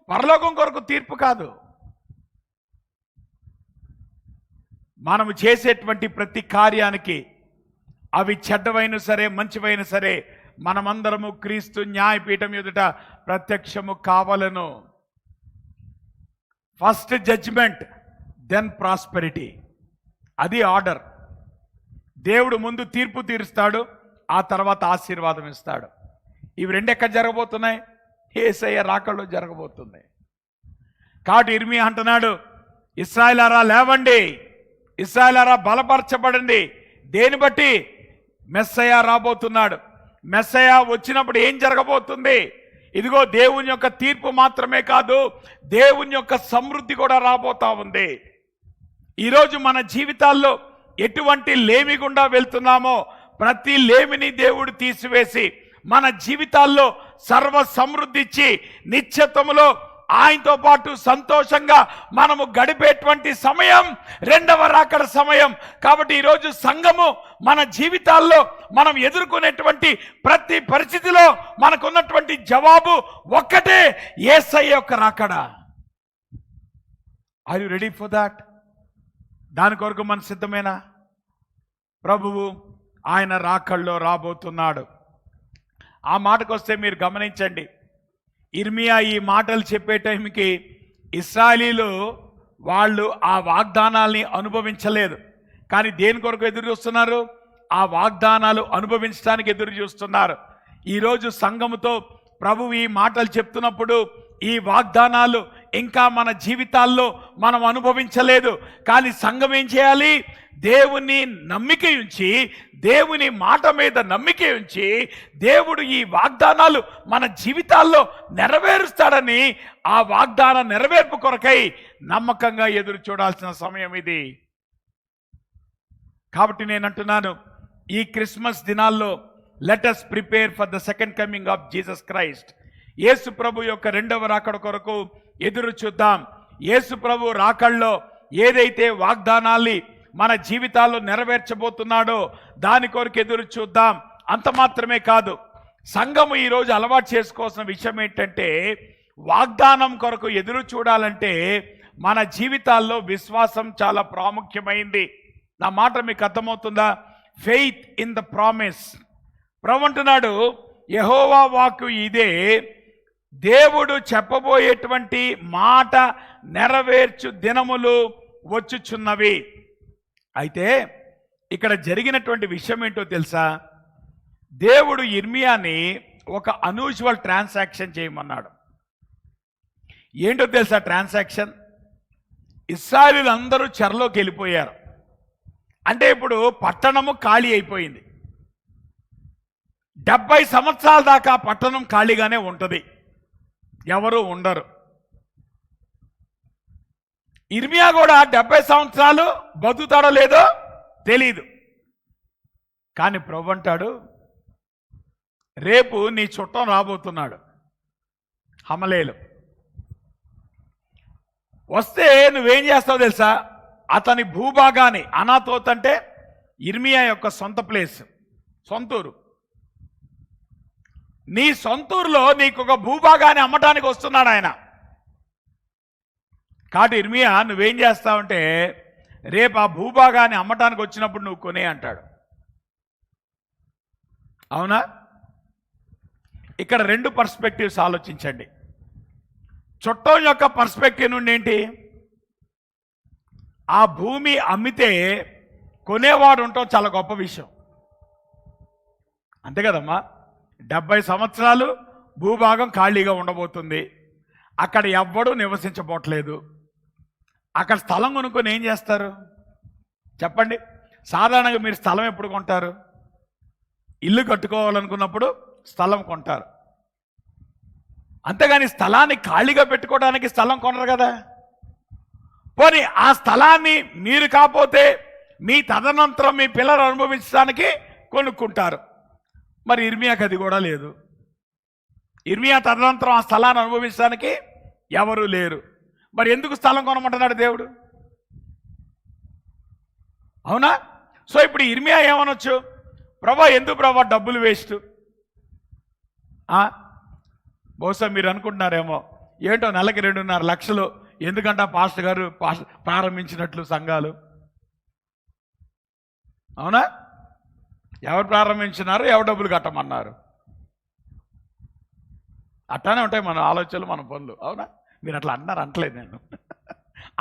పరలోకం కొరకు తీర్పు కాదు. మనము చేసేటువంటి ప్రతి కార్యానికి, అవి చెడ్డవైన సరే మంచివైన సరే, మనమందరము క్రీస్తు న్యాయపీఠం ఎదుట ప్రత్యక్షము కావాలను. First judgement, then prosperity. అది ఆర్డర్. దేవుడు ముందు తీర్పు తీరుస్తాడు, ఆ తర్వాత ఆశీర్వాదం ఇస్తాడు. ఇవి రెండు ఎక్కడ జరగబోతున్నాయి? యేసయ్య రాకల్లో జరగబోతుంది. కాబట్టి ఇర్మియా అంటున్నాడు, ఇశ్రాయేలారా లేవండి, ఇశ్రాయేలారా బలపరచబడండి. దేని బట్టి? మెస్సయ్య రాబోతున్నాడు. మెస్సయ్య వచ్చినప్పుడు ఏం జరగబోతుంది? ఇదిగో దేవుని యొక్క తీర్పు మాత్రమే కాదు, దేవుని యొక్క సమృద్ధి కూడా రాబోతా ఉంది. ఈరోజు మన జీవితాల్లో ఎటువంటి లేమి గుండా వెళ్తున్నామో ప్రతి లేమిని దేవుడు తీసివేసి మన జీవితాల్లో సర్వ సమృద్ధి ఇచ్చి నిత్యత్వములో ఆయనతో పాటు సంతోషంగా మనము గడిపేటువంటి సమయం రెండవ రాకడ సమయం. కాబట్టి ఈరోజు సంఘము మన జీవితాల్లో మనం ఎదుర్కొనేటువంటి ప్రతి పరిస్థితిలో మనకున్నటువంటి జవాబు ఒక్కటే, యేసయ్య యొక్క రాకడ. Are you ready for that? దాని కొరకు మన సిద్ధమేనా? ప్రభువు ఆయన రాకల్లో రాబోతున్నాడు. ఆ మాటకు వస్తే మీరు గమనించండి, ఇర్మియా ఈ మాటలు చెప్పే టైంకి ఇశ్రాయేలీలు వాళ్ళు ఆ వాగ్దానాల్ని అనుభవించలేదు. కానీ దేని కొరకు ఎదురు చూస్తున్నారు? ఆ వాగ్దానాలు అనుభవించడానికి ఎదురు చూస్తున్నారు. ఈరోజు సంఘముతో ప్రభువు ఈ మాటలు చెప్తున్నప్పుడు ఈ వాగ్దానాలు ఇంకా మన జీవితాల్లో మనం అనుభవించలేదు. కానీ సంఘం ఏం చేయాలి? దేవుని నమ్మిక ఉంచి, దేవుని మాట మీద నమ్మిక ఉంచి, దేవుడు ఈ వాగ్దానాలు మన జీవితాల్లో నెరవేరుస్తాడని ఆ వాగ్దాన నెరవేర్పు కొరకై నమ్మకంగా ఎదురు చూడాల్సిన సమయం ఇది. కాబట్టి నేను అంటున్నాను, ఈ క్రిస్మస్ దినాల్లో let us prepare for the second coming of Jesus Christ. యేసు ప్రభు యొక్క రెండవ రాకడ కొరకు ఎదురు చూద్దాం. యేసు ప్రభు రాకడలో ఏదైతే వాగ్దానాల్ని మన జీవితాల్లో నెరవేర్చబోతున్నాడో దాని కొరకు ఎదురు చూద్దాం. అంత మాత్రమే కాదు, సంఘము ఈరోజు అలవాటు చేసుకోవాల్సిన విషయం ఏంటంటే, వాగ్దానం కొరకు ఎదురు చూడాలంటే మన జీవితాల్లో విశ్వాసం చాలా ప్రాముఖ్యమైంది. నా మాట మీకు అర్థమవుతుందా? Faith in the promise. ప్రభు అంటున్నాడు, యెహోవా వాక్కు ఇదే, దేవుడు చెప్పబోయేటువంటి మాట నెరవేర్చు దినములు వచ్చుచున్నవి. అయితే ఇక్కడ జరిగినటువంటి విషయం ఏంటో తెలుసా? దేవుడు ఇర్మియాని ఒక అన్యూజువల్ ట్రాన్సాక్షన్ చేయమన్నాడు. ఏంటో తెలుసా ట్రాన్సాక్షన్? ఇశ్రాయేలీయులు అందరూ చెరలోకి వెళ్ళిపోయారు. అంటే ఇప్పుడు పట్టణము ఖాళీ అయిపోయింది. 70 సంవత్సరాల దాకా పట్టణం ఖాళీగానే ఉంటుంది, ఎవరు ఉండరు. ఇర్మియా కూడా 70 సంవత్సరాలు బతుకుతాడో లేదో తెలీదు. కానీ ప్రభు అంటాడు, రేపు నీ చుట్టం రాబోతున్నాడు, హమలేలు. వస్తే నువ్వేం చేస్తావు తెలుసా? అతని భూభాగాన్ని, అనాతోత్ అంటే ఇర్మియా యొక్క సొంత ప్లేస్, సొంతూరు, నీ సొంతూరులో నీకు ఒక భూభాగాన్ని అమ్మటానికి వస్తున్నాడు ఆయన. కాబట్టి ఇర్మియా నువ్వేం చేస్తావంటే, రేపు ఆ భూభాగాన్ని అమ్మటానికి వచ్చినప్పుడు నువ్వు కొనే అంటాడు. అవునా? ఇక్కడ రెండు పర్స్పెక్టివ్స్ ఆలోచించండి. చుట్టం యొక్క పర్స్పెక్టివ్ నుండి ఏంటి, ఆ భూమి అమ్మితే కొనేవాడు ఉండటం చాలా గొప్ప విషయం, అంతే కదమ్మా. 70 సంవత్సరాలు భూభాగం ఖాళీగా ఉండబోతుంది, అక్కడ ఎవ్వడూ నివసించబోట్లేదు. అక్కడ స్థలం కొనుక్కొని ఏం చేస్తారు చెప్పండి? సాధారణంగా మీరు స్థలం ఎప్పుడు కొంటారు? ఇల్లు కట్టుకోవాలనుకున్నప్పుడు స్థలం కొంటారు, అంతేగాని స్థలాన్ని ఖాళీగా పెట్టుకోవడానికి స్థలం కొనరు కదా. పోనీ ఆ స్థలాన్ని మీరు కాకపోతే మీ తదనంతరం మీ పిల్లలు అనుభవించడానికి కొనుక్కుంటారు. మరి ఇర్మియాకి అది కూడా లేదు. ఇర్మియా తదనంతరం ఆ స్థలాన్ని అనుభవించడానికి ఎవరూ లేరు. మరి ఎందుకు స్థలం కొనమంటున్నాడు దేవుడు? అవునా? సో ఇప్పుడు ఇర్మియా ఏమనొచ్చు, ప్రభా ఎందుకు ప్రభా డబ్బులు వేస్ట్. బహుశా మీరు అనుకుంటున్నారేమో, ఏంటో నెలకి 2.5 లక్షలు ఎందుకంట పాస్టర్ గారు ప్రారంభించినట్లు సంఘాలు. అవునా? ఎవరు ప్రారంభించినారు, ఎవరు డబ్బులు కట్టమన్నారు? అట్లానే ఉంటాయి మన ఆలోచనలు, మన పనులు. అవునా? మీరు అట్లా అన్నారు, అంటలేదు నేను,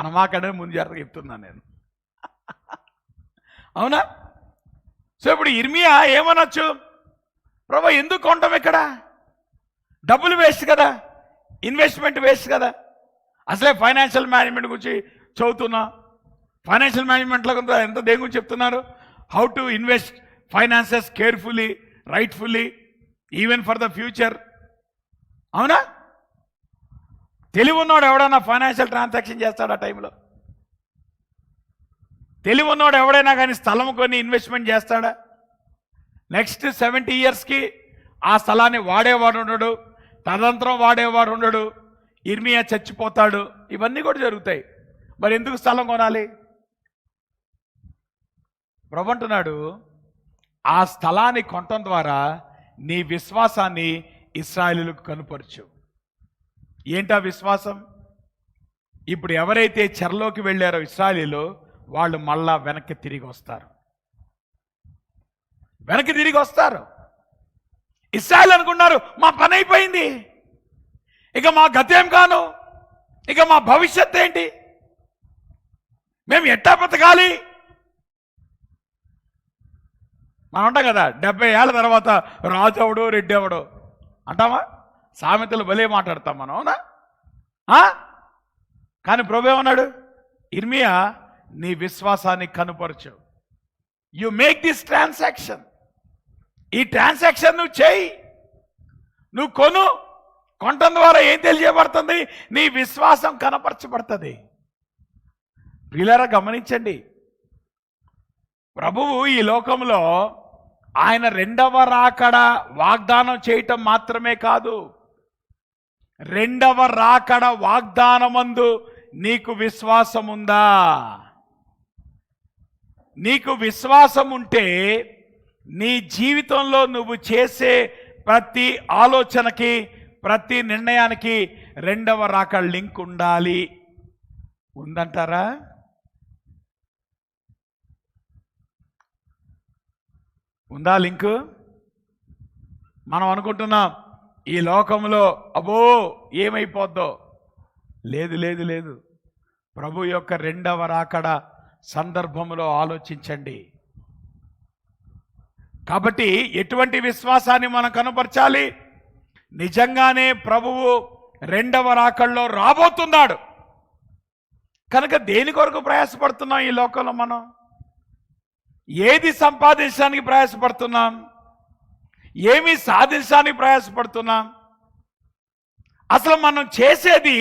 అనమాకనే ముందు జాగ్రత్తగా చెప్తున్నాను నేను. అవునా? సో ఇప్పుడు ఇర్మియా ఏమనొచ్చు, ప్రభా ఎందుకు కొంటాం, ఇక్కడ డబ్బులు వేస్ట్ కదా, ఇన్వెస్ట్మెంట్ వేస్ట్ కదా. అసలే ఫైనాన్షియల్ మేనేజ్మెంట్ గురించి చదువుతున్నా, ఫైనాన్షియల్ మేనేజ్మెంట్లో ఎంత దేని గురించి చెప్తున్నారు, how to invest finances carefully, rightfully, even for the future. అవునా? తెలివి ఉన్నాడు ఎవడైనా ఫైనాన్షియల్ ట్రాన్సాక్షన్ చేస్తాడు ఆ టైంలో? తెలివి ఉన్నాడు ఎవడైనా కానీ స్థలం కొని ఇన్వెస్ట్మెంట్ చేస్తాడా? నెక్స్ట్ 70 ఇయర్స్కి ఆ స్థలాన్ని వాడేవాడు ఉండడు, తదనంతరం వాడేవాడు ఉండడు, ఇర్మియా చచ్చిపోతాడు, ఇవన్నీ కూడా జరుగుతాయి. మరి ఎందుకు స్థలం కొనాలి? ప్రభు అంటున్నాడు, ఆ స్థలాన్ని కొనటం ద్వారా నీ విశ్వాసాన్ని ఇశ్రాయేలులకు కనుపరచు. ఏంటా విశ్వాసం? ఇప్పుడు ఎవరైతే చెరలోకి వెళ్ళారో ఇశ్రాయేలీలు, వాళ్ళు మళ్ళా వెనక్కి తిరిగి వస్తారు. వెనక్కి తిరిగి వస్తారు. ఇశ్రాయేలు అనుకున్నారు మా పని అయిపోయింది, ఇక మా గతేం కాను, ఇక మా భవిష్యత్ ఏంటి, మేము ఎట్టా బతకాలి. మనం అంటాం కదా 70 ఏళ్ళ తర్వాత రాజు ఎవడో రెడ్డి ఎవడో అంటామా? సామెతలు భలే మాట్లాడతాం మనం. అవునా? కానీ ప్రభు ఏమన్నాడు, ఇర్మియా నీ విశ్వాసాన్ని కనుపరచు. యు మేక్ దిస్ ట్రాన్సాక్షన్, ఈ ట్రాన్సాక్షన్ నువ్వు చేయి, నువ్వు కొనటం ద్వారా ఏం తెలియబడుతుంది, నీ విశ్వాసం కనపరచబడుతుంది. ప్రియులారా గమనించండి, ప్రభువు ఈ లోకంలో ఆయన 2వ రాకడ వాగ్దానం చేయటం మాత్రమే కాదు, 2వ రాకడ వాగ్దానమందు నీకు విశ్వాసం ఉందా? నీకు విశ్వాసం ఉంటే నీ జీవితంలో నువ్వు చేసే ప్రతి ఆలోచనకి, ప్రతి నిర్ణయానికి 2వ రాకడ లింక్ ఉండాలి. ఉందంటారా? ఉందా లింకు? మనం అనుకుంటున్నాం ఈ లోకంలో అబ్బో ఏమైపోద్దో. లేదు లేదు లేదు. ప్రభు యొక్క 2వ రాకడ సందర్భంలో ఆలోచించండి. కాబట్టి ఎటువంటి విశ్వాసాన్ని మనం కనపరచాలి? నిజంగానే ప్రభువు 2వ రాకడలో రాబోతున్నాడు కనుక దేని కొరకు ప్రయాసపడుతున్నాం? ఈ లోకంలో మనం ఏది సంపాదించడానికి ప్రయాసపడుతున్నాం? ఏమి సాధించడానికి ప్రయాసపడుతున్నాం? అసలు మనం చేసేది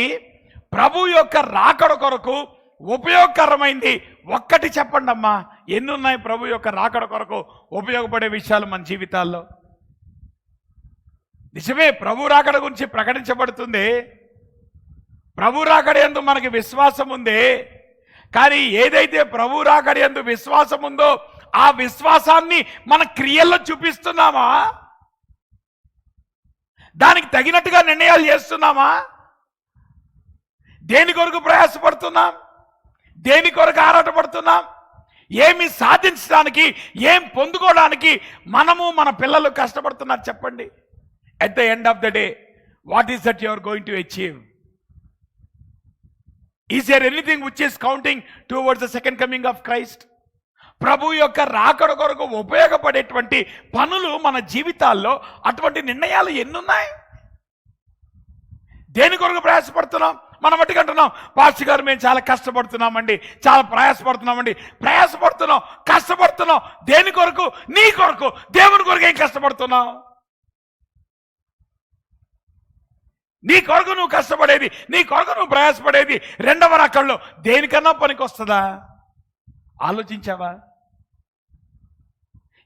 ప్రభు యొక్క రాకడ కొరకు ఉపయోగకరమైంది ఒక్కటి చెప్పండి అమ్మా. ఎన్ని ఉన్నాయి ప్రభు యొక్క రాకడ కొరకు ఉపయోగపడే విషయాలు మన జీవితాల్లో? నిజమే, ప్రభు రాకడ గురించి ప్రకటించబడుతుంది, ప్రభు రాకడ యందు మనకి విశ్వాసం ఉంది. కానీ ఏదైతే ప్రభు రాకడ యందు విశ్వాసం ఉందో ఆ విశ్వాసాన్ని మన క్రియల్లో చూపిస్తున్నామా? దానికి తగినట్టుగా నిర్ణయాలు చేస్తున్నామా? దేని కొరకు ప్రయాసపడుతున్నాం? దేని కొరకు ఆరాటపడుతున్నాం? ఏమి సాధించడానికి, ఏం పొందుకోవడానికి మనము మన పిల్లలు కష్టపడుతున్నారు చెప్పండి? At the end of the day what is that you are going to achieve? Is there anything which is counting towards the second coming of Christ? ప్రభు యొక్క రాకడ కొరకు ఉపయోగపడేటువంటి పనులు మన జీవితాల్లో అటువంటి నిర్ణయాలు ఎన్నున్నాయి? దేని కొరకు ప్రయాసపడుతున్నాం? మనం మట్టుకు అంటున్నాం, పాస్టర్ గారు మేము చాలా కష్టపడుతున్నామండి, చాలా ప్రయాసపడుతున్నామండి. ప్రయాసపడుతున్నాం, కష్టపడుతున్నాం దేని కొరకు? నీ కొరకు. దేవుని కొరకు ఏం కష్టపడుతున్నావు? నీ కొరకు నువ్వు కష్టపడేది, నీ కొరకు నువ్వు ప్రయాసపడేది రెండవ రకంలో దేనికన్నా పనికి వస్తుందా? ఆలోచించావా?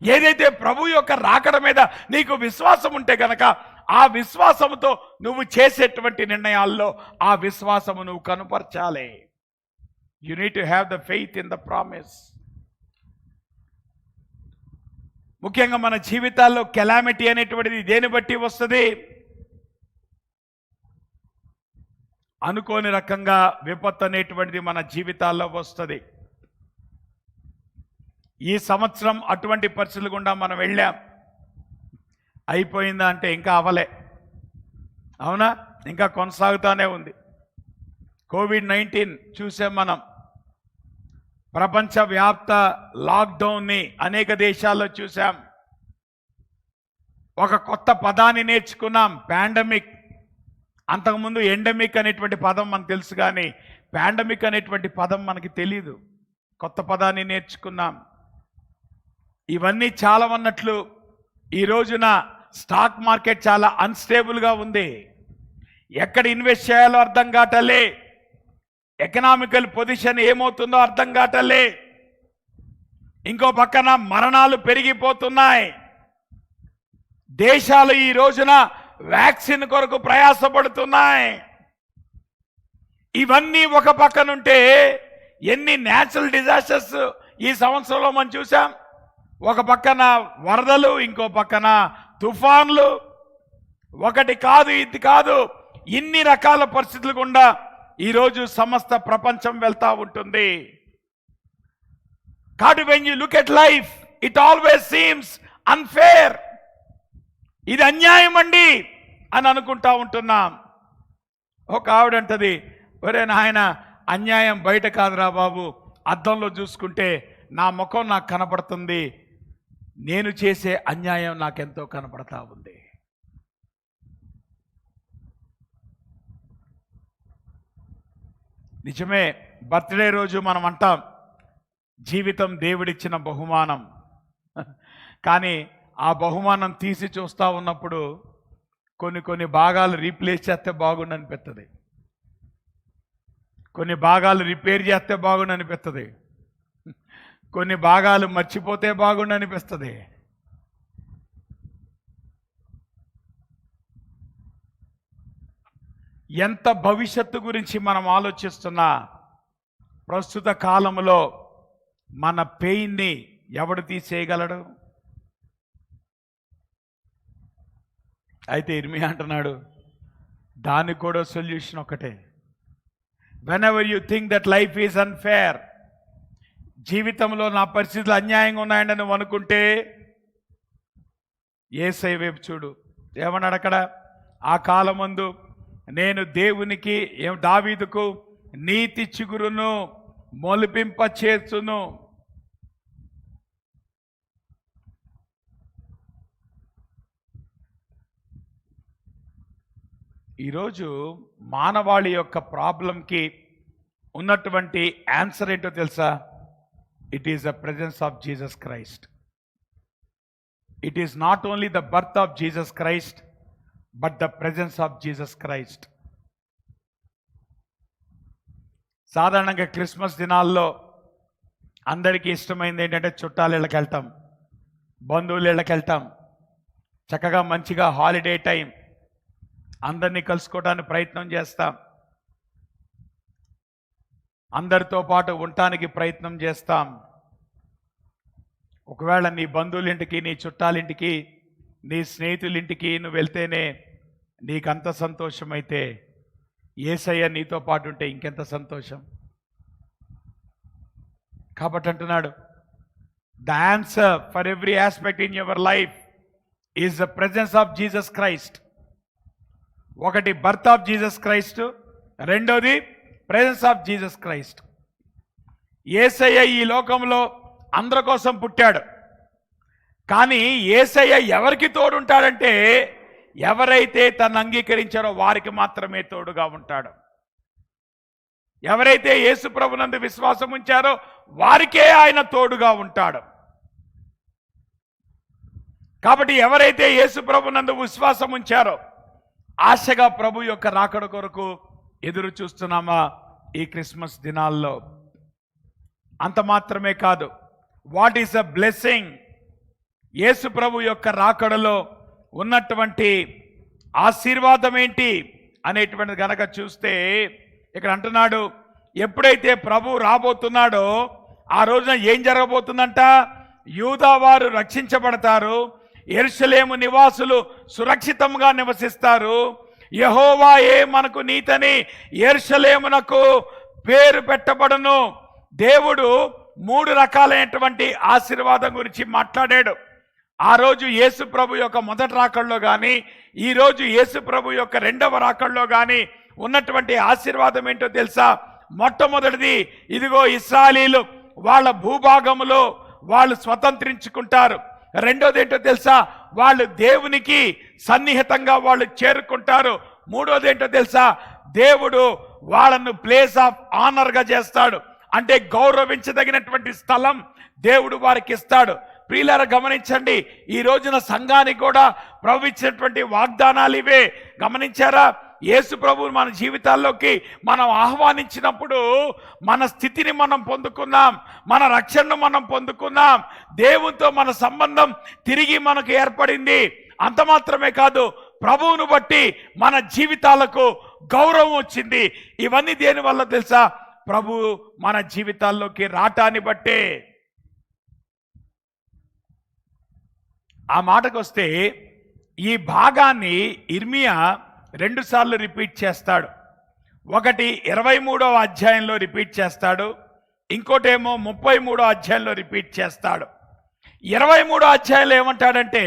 ఏదైతే ప్రభు యొక్క రాకడ మీద నీకు విశ్వాసం ఉంటే గనక ఆ విశ్వాసముతో నువ్వు చేసేటువంటి నిర్ణయాల్లో ఆ విశ్వాసము నువ్వు కనుపరచాలి. You need to have the faith in the promise. ముఖ్యంగా మన జీవితాల్లో కెలామిటీ అనేటువంటిది దేని బట్టి వస్తుంది? అనుకోని రకంగా విపత్తు అనేటువంటిది మన జీవితాల్లో వస్తుంది. ఈ సంవత్సరం అటువంటి పరిస్థితులు గుండా మనం వెళ్ళాం. అయిపోయిందా అంటే ఇంకా అవ్వలే, అవునా? ఇంకా కొనసాగుతూనే ఉంది. కోవిడ్-19 చూసాం మనం. ప్రపంచవ్యాప్త లాక్డౌన్ని అనేక దేశాల్లో చూసాం. ఒక కొత్త పదాన్ని నేర్చుకున్నాం, పాండమిక్. అంతకుముందు ఎండమిక్ అనేటువంటి పదం మనకు తెలుసు, కానీ పాండమిక్ అనేటువంటి పదం మనకి తెలీదు. కొత్త పదాన్ని నేర్చుకున్నాం. ఇవన్నీ చాలా అన్నట్లు ఈ రోజున స్టాక్ మార్కెట్ చాలా అన్స్టేబుల్గా ఉంది. ఎక్కడ ఇన్వెస్ట్ చేయాలో అర్థం కావట్లే. ఎకనామికల్ పొజిషన్ ఏమవుతుందో అర్థం కావట్లే. ఇంకో పక్కన మరణాలు పెరిగిపోతున్నాయి. దేశాలు ఈ రోజున వ్యాక్సిన్ కొరకు ప్రయాసపడుతున్నాయి. ఇవన్నీ ఒక పక్కనుంటే ఎన్ని న్యాచురల్ డిజాస్టర్స్ ఈ సంవత్సరంలో మనం చూసాం. ఒక పక్కన వరదలు, ఇంకో పక్కన తుఫాన్లు. ఒకటి కాదు, ఇది కాదు, ఇన్ని రకాల పరిస్థితులు గుండా ఈరోజు సమస్త ప్రపంచం వెళ్తా ఉంటుంది. కాబట్టి when you look at life, it always seems unfair. ఇది అన్యాయం అండి అని అనుకుంటా ఉంటున్నాం. ఒక ఆవిడంటది, ఒరే నాయన, అన్యాయం బయట కాదురా బాబు, అద్దంలో చూసుకుంటే నా ముఖం నాకు కనపడుతుంది, నేను చేసే అన్యాయం నాకెంతో కనపడతా ఉంది. నిజమే, బర్త్డే రోజు మనం అంటాం జీవితం దేవుడిచ్చిన బహుమానం. కానీ ఆ బహుమానం తీసి చూస్తూ ఉన్నప్పుడు కొన్ని భాగాలు రీప్లేస్ చేస్తే బాగుండు అనిపిస్తుంది, కొన్ని భాగాలు రిపేర్ చేస్తే బాగుండు అనిపిస్తుంది, కొన్ని భాగాలు మర్చిపోతే బాగుండు అనిపిస్తుంది. ఎంత భవిష్యత్తు గురించి మనం ఆలోచిస్తున్నా ప్రస్తుత కాలంలో మన పెయిన్ని ఎవడు తీసేయగలడు? అయితే ఇర్మియా అంటున్నాడు, దానికి కూడా సొల్యూషన్ ఒకటే. whenever you think that life is unfair, జీవితంలో నా పరిస్థితులు అన్యాయంగా ఉన్నాయని నువ్వు అనుకుంటే యేసయ్య వైపు చూడు. ఏమన్నాడు అక్కడ? ఆ కాలమందు నేను దేవునికి, దావీదుకు నీతి చిగురును మొలిపింప చేర్చును. ఈరోజు మానవాళి యొక్క ప్రాబ్లంకి ఉన్నటువంటి ఆన్సర్ ఏంటో తెలుసా? It is the presence of Jesus Christ. It is not only the birth of Jesus Christ, but the presence of Jesus Christ. సాధారణంగా క్రిస్మస్ దినాల్లో అందరికీ ఇష్టమైంది ఏంటంటే చుట్టాల ఇళ్ళకి వెళ్తాం, బంధువుల ఇళ్ళకి వెళ్తాం, చక్కగా మంచిగా హాలిడే టైం, అందరినీ కలుసుకోవడానికి ప్రయత్నం చేస్తాం, అందరితో పాటు ఉండటానికి ప్రయత్నం చేస్తాం. ఒకవేళ నీ బంధువులింటికి, నీ చుట్టాలింటికి, నీ స్నేహితులింటికి నువ్వు వెళ్తేనే నీకంత సంతోషమైతే యేసయ్య నీతో పాటు ఉంటే ఇంకెంత సంతోషం. కాబట్టి అంటున్నాడు, the answer for every aspect in your life is the presence of Jesus Christ. ఒకటి బర్త్ ఆఫ్ జీసస్ క్రైస్ట్, రెండోది ప్రెజెన్స్ ఆఫ్ జీసస్ క్రైస్ట్. యేసయ్య ఈ లోకంలో అందరి కోసం పుట్టాడు. కానీ యేసయ్య ఎవరికి తోడుంటాడంటే ఎవరైతే తను అంగీకరించారో వారికి మాత్రమే తోడుగా ఉంటాడు. ఎవరైతే యేసు ప్రభునందు విశ్వాసం ఉంచారో వారికే ఆయన తోడుగా ఉంటాడు. కాబట్టి ఎవరైతే యేసు ప్రభునందు విశ్వాసం ఉంచారో ఆశగా ప్రభు యొక్క రాకడ కొరకు ఎదురు చూస్తున్నామా ఈ క్రిస్మస్ దినాల్లో? అంత మాత్రమే కాదు, వాట్ ఈస్ అ బ్లెస్సింగ్, యేసు ప్రభు యొక్క రాకడలో ఉన్నటువంటి ఆశీర్వాదం ఏంటి అనేటువంటిది గనక చూస్తే ఇక్కడ అంటున్నాడు, ఎప్పుడైతే ప్రభు రాబోతున్నాడో ఆ రోజున ఏం జరగబోతుందంట? యూదా వారు రక్షించబడతారు, యెరూషలేము నివాసులు సురక్షితంగా నివసిస్తారు, యెహోవాయే మనకు నీతని యెరూషలేమునకు పేరు పెట్టబడును. దేవుడు 3 రకాలైనటువంటి ఆశీర్వాదం గురించి మాట్లాడాడు. ఆ రోజు యేసు ప్రభు యొక్క మొదటి రాకడలో కానీ ఈరోజు యేసు ప్రభు యొక్క రెండవ రాకడలో కానీ ఉన్నటువంటి ఆశీర్వాదం ఏంటో తెలుసా? మొట్టమొదటిది, ఇదిగో ఇశ్రాయేలీలు వాళ్ళ భూభాగములో వాళ్ళు స్వతంత్రించుకుంటారు. రెండోది ఏంటో తెలుసా? వాళ్ళు దేవునికి సన్నిహితంగా వాళ్ళు చేరుకుంటారు. మూడోది ఏంటో తెలుసా? దేవుడు వాళ్ళను ప్లేస్ ఆఫ్ ఆనర్గా చేస్తాడు, అంటే గౌరవించదగినటువంటి స్థలం దేవుడు వారికి ఇస్తాడు. ప్రియులారా గమనించండి, ఈ రోజున సంఘానికి కూడా ప్రభు ఇచ్చినటువంటి వాగ్దానాలు ఇవే. గమనించారా? యేసు ప్రభువుని మన జీవితాల్లోకి మనం ఆహ్వానించినప్పుడు మన స్థితిని మనం పొందుకున్నాం, మన రక్షణను మనం పొందుకున్నాం, దేవునితో మన సంబంధం తిరిగి మనకు ఏర్పడింది. అంత మాత్రమే కాదు, ప్రభువును బట్టి మన జీవితాలకు గౌరవం వచ్చింది. ఇవన్నీ దేని వల్ల తెలుసా? ప్రభు మన జీవితాల్లోకి రాటాన్ని బట్టే. ఆ మాటకు వస్తే ఈ భాగాన్ని ఇర్మియా 2 సార్లు రిపీట్ చేస్తాడు. ఒకటి 23వ అధ్యాయంలో రిపీట్ చేస్తాడు, ఇంకోటేమో 33వ అధ్యాయంలో రిపీట్ చేస్తాడు. 23వ అధ్యాయంలో ఏమంటాడంటే,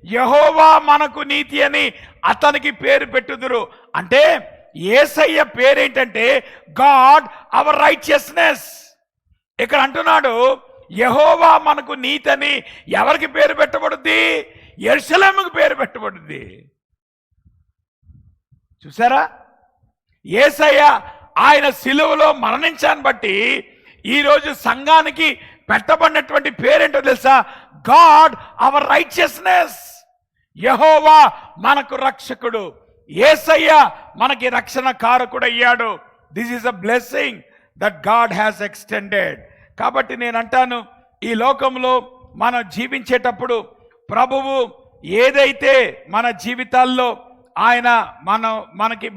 యెహోవా మనకు నీతి అని అతనికి పేరు పెట్టుదురు. అంటే యేసయ్య పేరేంటంటే గాడ్ అవర్ రైచియస్నెస్. ఇక్కడ అంటున్నాడు యెహోవా మనకు నీతి అని ఎవరికి పేరు పెట్టబడుద్ది? యెరూషలేముకు పేరు పెట్టబడుద్ది. చూసారా? యేసయ్య ఆయన సిలువలో మరణించాన్ని బట్టి ఈరోజు సంఘానికి పెట్టబడినటువంటి పేరేంటో తెలుసా? God our righteousness. యెహోవా మనకు రక్షకుడు, యేసయ్య మనకి రక్షణ కారకుడు అయ్యాడు. This is a blessing that God has extended. కాబట్టి నేను అంటాను, ఈ లోకంలో మనం జీవించేటప్పుడు ప్రభువు ఏదైతే మన జీవితాల్లో ఆయన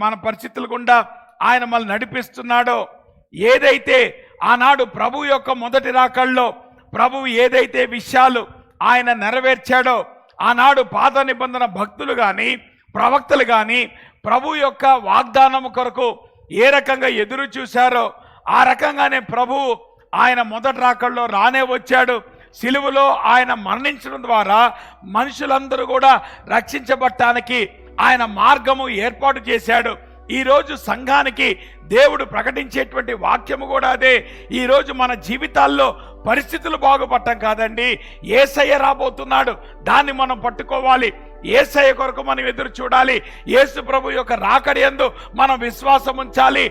మన పరిస్థితుల గుండా ఆయన మనల్ని నడిపిస్తున్నాడో, ఏదైతే ఆనాడు ప్రభు యొక్క మొదటి రాకడలో ప్రభువు ఏదైతే విషయాలు ఆయన నెరవేర్చాడో, ఆనాడు పాత నిబంధన భక్తులు కానీ ప్రవక్తలు కానీ ప్రభు యొక్క వాగ్దానము కొరకు ఏ రకంగా ఎదురు చూశారో ఆ రకంగానే ప్రభువు ఆయన మొదటి రాకడలో రానే వచ్చాడు. సిలువలో ఆయన మరణించడం ద్వారా మనుషులందరూ కూడా రక్షించబడటానికి ఆయన మార్గము ఏర్పాటు చేశాడు. ఈరోజు సంఘానికి దేవుడు ప్రకటించేటువంటి వాక్యము కూడా అదే. ఈరోజు మన జీవితాల్లో పరిస్థితులు బాగుపడటం కాదండి, యేసయ్య రాబోతున్నాడు, దాన్ని మనం పట్టుకోవాలి. యేసయ్య కొరకు మనం ఎదురు చూడాలి. యేసు ప్రభు యొక్క రాకడ యందు మనం విశ్వాసం ఉంచాలి.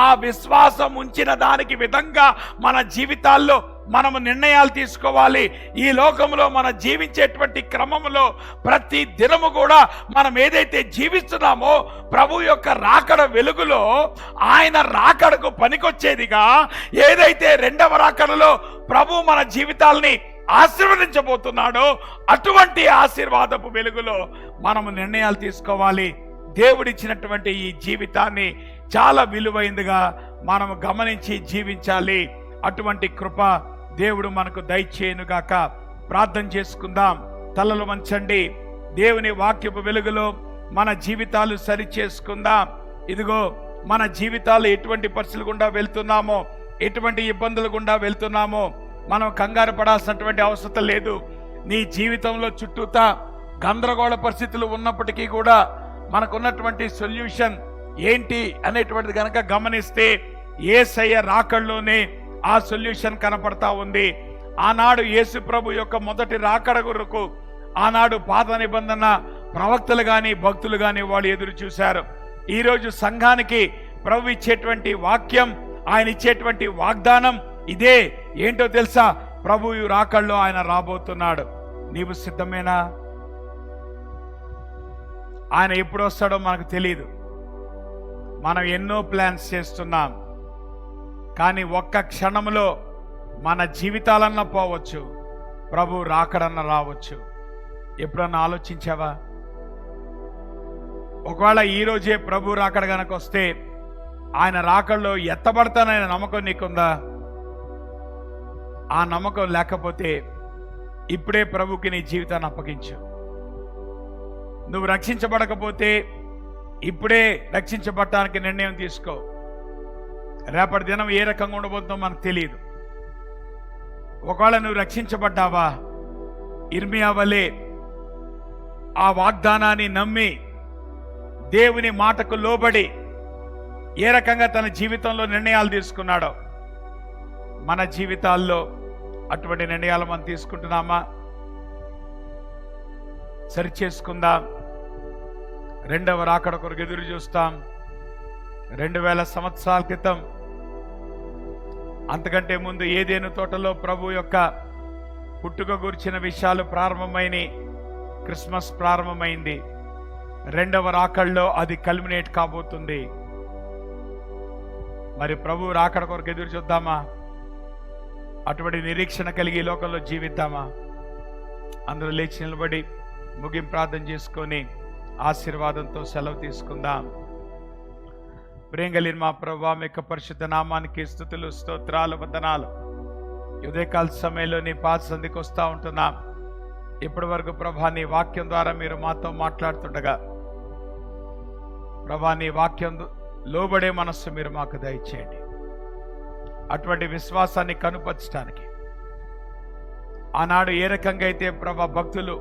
ఆ విశ్వాసం ఉంచిన దానికి విధంగా మన జీవితాల్లో మనము నిర్ణయాలు తీసుకోవాలి. ఈ లోకంలో మనం జీవించేటువంటి క్రమంలో ప్రతి దినము కూడా మనం ఏదైతే జీవిస్తున్నామో ప్రభు యొక్క రాకడ వెలుగులో ఆయన రాకడకు పనికొచ్చేదిగా ఏదైతే రెండవ రాకడలో ప్రభు మన జీవితాల్ని ఆశీర్వదించబోతున్నాడో అటువంటి ఆశీర్వాదపు వెలుగులో మనము నిర్ణయాలు తీసుకోవాలి. దేవుడిచ్చినటువంటి ఈ జీవితాన్ని చాలా విలువైందిగా మనము గమనించి జీవించాలి. అటువంటి కృప దేవుడు మనకు దయచేయునుగాక. ప్రార్థన చేసుకుందాం. తలలు వంచండి. దేవుని వాక్యపు వెలుగులో మన జీవితాలు సరి చేసుకుందాం. ఇదిగో మన జీవితాలు ఎటువంటి పరిస్థితులు గుండా వెళ్తున్నామో, ఎటువంటి ఇబ్బందులు గుండా వెళ్తున్నామో మనం కంగారు పడాల్సినటువంటి అవసరం లేదు. నీ జీవితంలో చుట్టూతా గందరగోళ పరిస్థితులు ఉన్నప్పటికీ కూడా మనకున్నటువంటి సొల్యూషన్ ఏంటి అనేటువంటిది కనుక గమనిస్తే యేసయ్య రాకడలోనే ఆ సొల్యూషన్ కనపడతా ఉంది. ఆనాడు యేసు ప్రభు యొక్క మొదటి రాకడ కొరకు ఆనాడు పాత నిబంధన ప్రవక్తలు కానీ భక్తులు కానీ వాళ్ళు ఎదురు చూశారు. ఈరోజు సంఘానికి ప్రభు ఇచ్చేటువంటి వాక్యం, ఆయన ఇచ్చేటువంటి వాగ్దానం ఇదే. ఏంటో తెలుసా? ప్రభు రాకడలో ఆయన రాబోతున్నాడు. నీవు సిద్ధమేనా? ఆయన ఎప్పుడు వస్తాడో మనకు తెలియదు. మనం ఎన్నో ప్లాన్స్ చేస్తున్నాం, కానీ ఒక్క క్షణంలో మన జీవితాలన్నా పోవచ్చు, ప్రభు రాకడన్నా రావచ్చు. ఎప్పుడన్నా ఆలోచించావా? ఒకవేళ ఈరోజే ప్రభు రాకడ గనక వస్తే ఆయన రాకడలో ఎత్తబడతాననే నమ్మకం నీకుందా? ఆ నమ్మకం లేకపోతే ఇప్పుడే ప్రభుకి నీ జీవితాన్ని అప్పగించు. నువ్వు రక్షించబడకపోతే ఇప్పుడే రక్షించబడటానికి నిర్ణయం తీసుకో. రేపటి దినం ఏ రకంగా ఉండబోతుందో మనకు తెలియదు. ఒకవేళ నువ్వు రక్షించబడ్డావా, ఇర్మియా వలె ఆ వాగ్దానాన్ని నమ్మి దేవుని మాటకు లోబడి ఏ రకంగా తన జీవితంలో నిర్ణయాలు తీసుకున్నాడో, మన జీవితాల్లో అటువంటి నిర్ణయాలు మనం తీసుకుంటున్నామా? సరి చేసుకుందాం. రెండవ రాకడ కొరకు ఎదురు చూస్తాం. 2000 సంవత్సరాల క్రితం, అంతకంటే ముందు ఏదేను తోటలో ప్రభు యొక్క పుట్టుక గురించిన విషయాలు ప్రారంభమైనవి. క్రిస్మస్ ప్రారంభమైంది. రెండవ రాకడలో అది కల్మినేట్ కాబోతుంది. మరి ప్రభు రాకడ కొరకు ఎదురు చూద్దామా? అటువంటి నిరీక్షణ కలిగి లోకంలో జీవిద్దామా? అందరూ లేచి నిలబడి ముగింపు ప్రార్థన చేసుకొని ఆశీర్వాదంతో సెలవు తీసుకుందాం. ప్రేంగలిన్ మా ప్రభువా, మీ యొక్క పరిశుద్ధ నామానికి స్తుతులు, స్తోత్రాలు, వందనాలు. ఉదయకాల సమయంలో నీ పాద సంధికి వస్తూ ఉంటున్నాం. ఇప్పటి వరకు ప్రభా నీ వాక్యం ద్వారా మీరు మాతో మాట్లాడుతుండగా, ప్రభా నీ వాక్యం లోబడే మనస్సు మీరు మాకు దయచేయండి. అటువంటి విశ్వాసాన్ని కనుపరచడానికి ఆనాడు ఏ రకంగా అయితే ప్రభా భక్తులు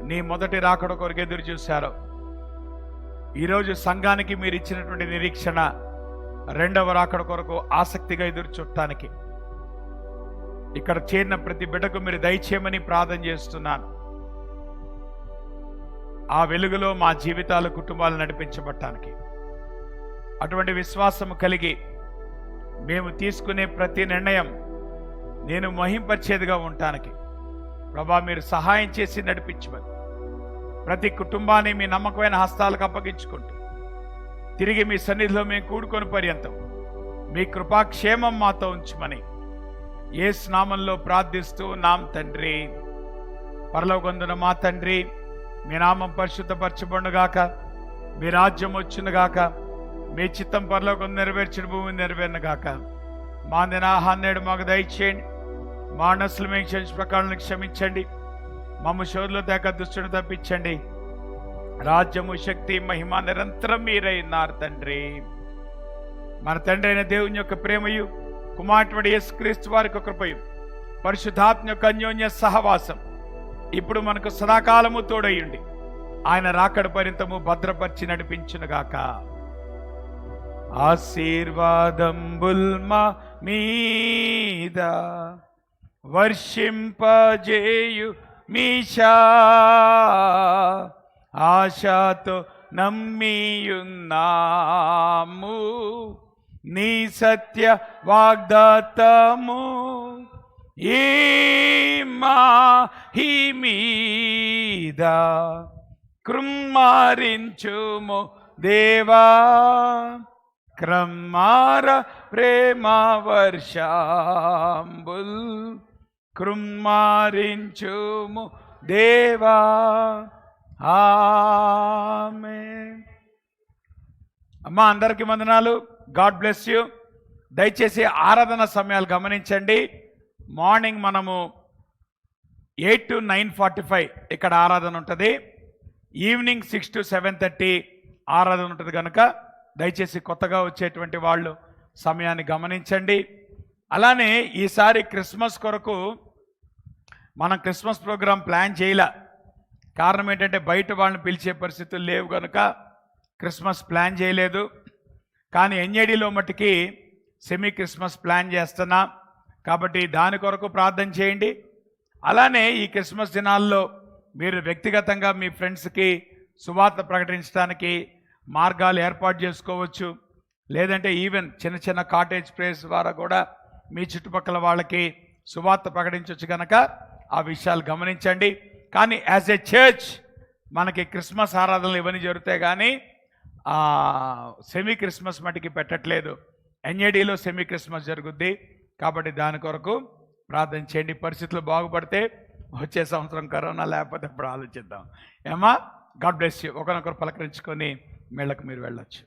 నీ మొదటి రాకడ కొరకు ఎదురు చూశారో, ఈరోజు సంఘానికి మీరు ఇచ్చినటువంటి నిరీక్షణ రెండవ రాకడ కొరకు ఆసక్తిగా ఎదురు చూడటానికి ఇక్కడ చేరిన ప్రతి బిడ్డకు మీరు దయచేయమని ప్రార్థన చేస్తున్నాను. ఆ వెలుగులో మా జీవితాలు, కుటుంబాలు నడిపించబడటానికి అటువంటి విశ్వాసం కలిగి మేము తీసుకునే ప్రతి నిర్ణయం నేను మహింపరిచేదిగా ఉండటానికి ప్రభా మీరు సహాయం చేసి నడిపించమని ప్రతి కుటుంబాన్ని మీ నమ్మకమైన హస్తాలకు అప్పగించుకుంటూ తిరిగి మీ సన్నిధిలో మేము కూడుకొని పర్యంతం మీ కృపాక్షేమం మాతో ఉంచమని యేసు నామంలో ప్రార్థిస్తూ నామ తండ్రి. పరలోకమందున్న మా తండ్రి, మీ నామం పరిశుద్ధపరచబడునుగాక, మీ రాజ్యం వచ్చునుగాక, మీ చిత్తం పరలోకం నెరవేర్చిన భూమి నెరవేరునుగాక. మా దినాహాన్ని నేడు మాకు దయచేయండి. మా మనస్సులు మేము క్షమించిన ప్రకారం క్షమించండి. మమ్మ శోధుల దాకా దుష్టుని తప్పించండి. రాజ్యము, శక్తి, మహిమ నిరంతరం మీరై ఉన్నారు తండ్రి. మన తండ్రి అయిన దేవుని యొక్క ప్రేమయు, కుమారుడు యేసుక్రీస్తు వారి యొక్క కృపయు, పరిశుద్ధాత్మ యొక్క అన్యోన్య సహవాసం ఇప్పుడు మనకు సదాకాలము తోడయ్యుండి ఆయన రాకడ పర్యంతము భద్రపరిచి నడిపించునుగాక. ఆశీర్వాదంబుల్ మా మీద వర్షింపజేయు మీషా, ఆశతో నమ్మియున్నాము నీ సత్య వాగ్దాతము. ఈ మాహి మీద కృమ్మారించుము దేవా, క్రమ్మార ప్రేమ వర్షాంబుల్ కృమ్మారించుము దేవా. ఆమేన్. అమ్మా అందరికీ వందనాలు. God bless you. దయచేసి ఆరాధన సమయాలు గమనించండి. మార్నింగ్ మనము 8 to 9:45 ఇక్కడ ఆరాధన ఉంటుంది. ఈవినింగ్ 6 to 7:30 ఆరాధన ఉంటుంది కనుక దయచేసి కొత్తగా వచ్చేటువంటి వాళ్ళు సమయాన్ని గమనించండి. అలానే ఈసారి క్రిస్మస్ కొరకు మనం క్రిస్మస్ ప్రోగ్రాం ప్లాన్ చేయలే. కారణం ఏంటంటే బయట వాళ్ళని పిలిచే పరిస్థితులు లేవు కనుక క్రిస్మస్ ప్లాన్ చేయలేదు. కానీ ఎన్ఏడిలో మట్టుకి సెమీ క్రిస్మస్ ప్లాన్ చేస్తున్నా. కాబట్టి దాని కొరకు ప్రార్థన చేయండి. అలానే ఈ క్రిస్మస్ దినాల్లో మీరు వ్యక్తిగతంగా మీ ఫ్రెండ్స్కి సువార్త ప్రకటించడానికి మార్గాలు ఏర్పాటు చేసుకోవచ్చు. లేదంటే ఈవెన్ చిన్న చిన్న కాటేజ్ ప్లేస్ ద్వారా కూడా మీ చుట్టుపక్కల వాళ్ళకి సువార్త ప్రకటించవచ్చు. కనుక ఆ విషయాలు గమనించండి. కానీ యాజ్ ఎ చర్చ్ మనకి క్రిస్మస్ ఆరాధనలు ఇవన్నీ జరుగుతాయి, కానీ సెమీ క్రిస్మస్ మటుకి పెట్టట్లేదు. ఎన్ఏడిలో సెమీ క్రిస్మస్ జరుగుద్ది. కాబట్టి దాని కొరకు ప్రార్థన చేయండి. పరిస్థితులు బాగుపడితే వచ్చే సంవత్సరం కరోనా, లేకపోతే ఇప్పుడు ఆలోచిద్దాం. ఏమా, గాడ్ బ్లెస్ యూ. ఒకరినొకరు పలకరించుకొని మేళ్ళకు మీరు వెళ్ళొచ్చు.